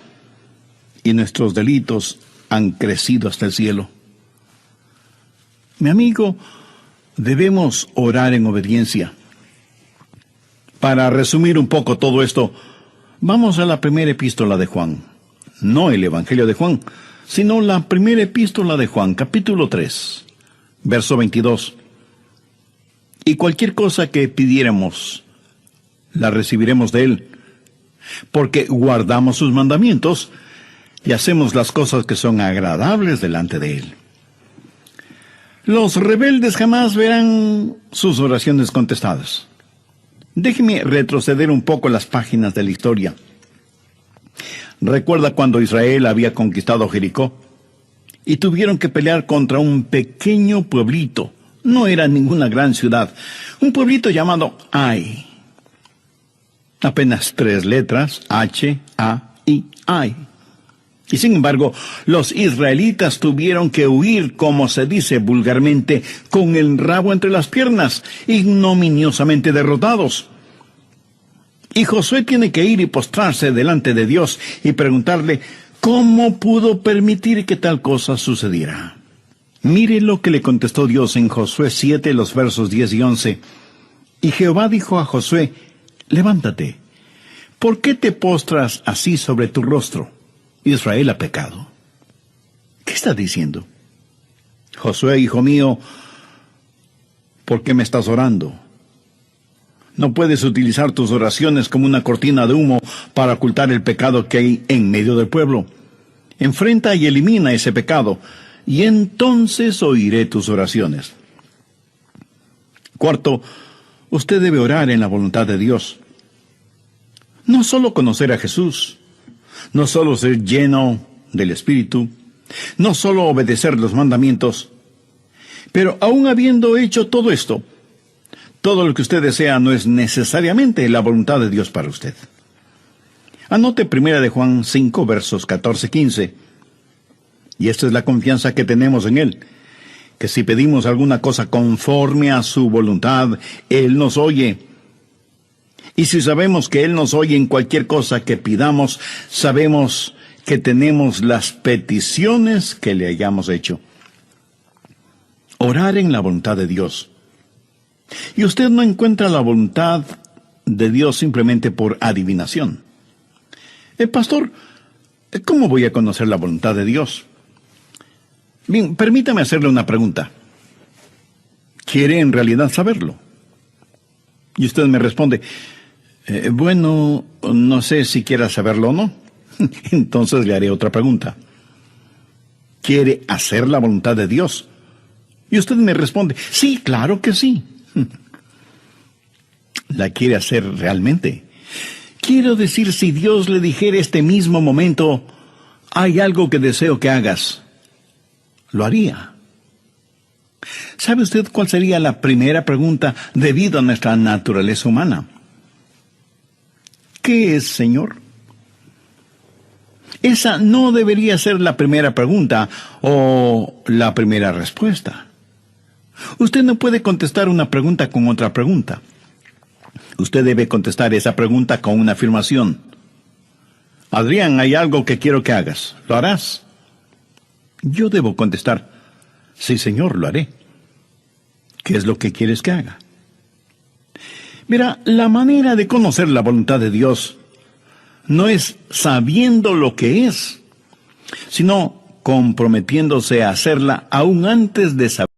y nuestros delitos han crecido hasta el cielo. Mi amigo, debemos orar en obediencia. Para resumir un poco todo esto, vamos a la primera epístola de Juan. No el Evangelio de Juan, sino la primera epístola de Juan, capítulo 3, verso 22. Y cualquier cosa que pidiéramos, la recibiremos de Él, porque guardamos sus mandamientos y hacemos las cosas que son agradables delante de Él. Los rebeldes jamás verán sus oraciones contestadas. Déjeme retroceder un poco las páginas de la historia. ¿Recuerda cuando Israel había conquistado Jericó? Y tuvieron que pelear contra un pequeño pueblito. No era ninguna gran ciudad. Un pueblito llamado Ai. Apenas 3 letras, H, A, I, Ai. Y sin embargo, los israelitas tuvieron que huir, como se dice vulgarmente, con el rabo entre las piernas, ignominiosamente derrotados. Y Josué tiene que ir y postrarse delante de Dios y preguntarle cómo pudo permitir que tal cosa sucediera. Mire lo que le contestó Dios en Josué 7, los versos 10 y 11. Y Jehová dijo a Josué: levántate, ¿por qué te postras así sobre tu rostro? Israel ha pecado. ¿Qué está diciendo? Josué, hijo mío, ¿por qué me estás orando? No puedes utilizar tus oraciones como una cortina de humo para ocultar el pecado que hay en medio del pueblo. Enfrenta y elimina ese pecado, y entonces oiré tus oraciones. Cuarto, usted debe orar en la voluntad de Dios. No solo conocer a Jesús, no solo ser lleno del Espíritu, no solo obedecer los mandamientos, pero aún habiendo hecho todo esto, todo lo que usted desea no es necesariamente la voluntad de Dios para usted. Anote 1 Juan 5, versos 14-15. Y esta es la confianza que tenemos en Él, que si pedimos alguna cosa conforme a su voluntad, Él nos oye. Y si sabemos que Él nos oye en cualquier cosa que pidamos, sabemos que tenemos las peticiones que le hayamos hecho. Orar en la voluntad de Dios. Y usted no encuentra la voluntad de Dios simplemente por adivinación. Pastor, ¿cómo voy a conocer la voluntad de Dios? Bien, permítame hacerle una pregunta. ¿Quiere en realidad saberlo? Y usted me responde: bueno, no sé si quiera saberlo o no. Entonces le haré otra pregunta. ¿Quiere hacer la voluntad de Dios? Y usted me responde: sí, claro que sí. ¿La quiere hacer realmente? Quiero decir, si Dios le dijera este mismo momento, hay algo que deseo que hagas, ¿lo haría? ¿Sabe usted cuál sería la primera pregunta debido a nuestra naturaleza humana? ¿Qué es, Señor? Esa no debería ser la primera pregunta o la primera respuesta. Usted no puede contestar una pregunta con otra pregunta. Usted debe contestar esa pregunta con una afirmación. Adrián, hay algo que quiero que hagas. ¿Lo harás? Yo debo contestar, sí, Señor, lo haré. ¿Qué es lo que quieres que haga? Mira, la manera de conocer la voluntad de Dios no es sabiendo lo que es, sino comprometiéndose a hacerla aún antes de saber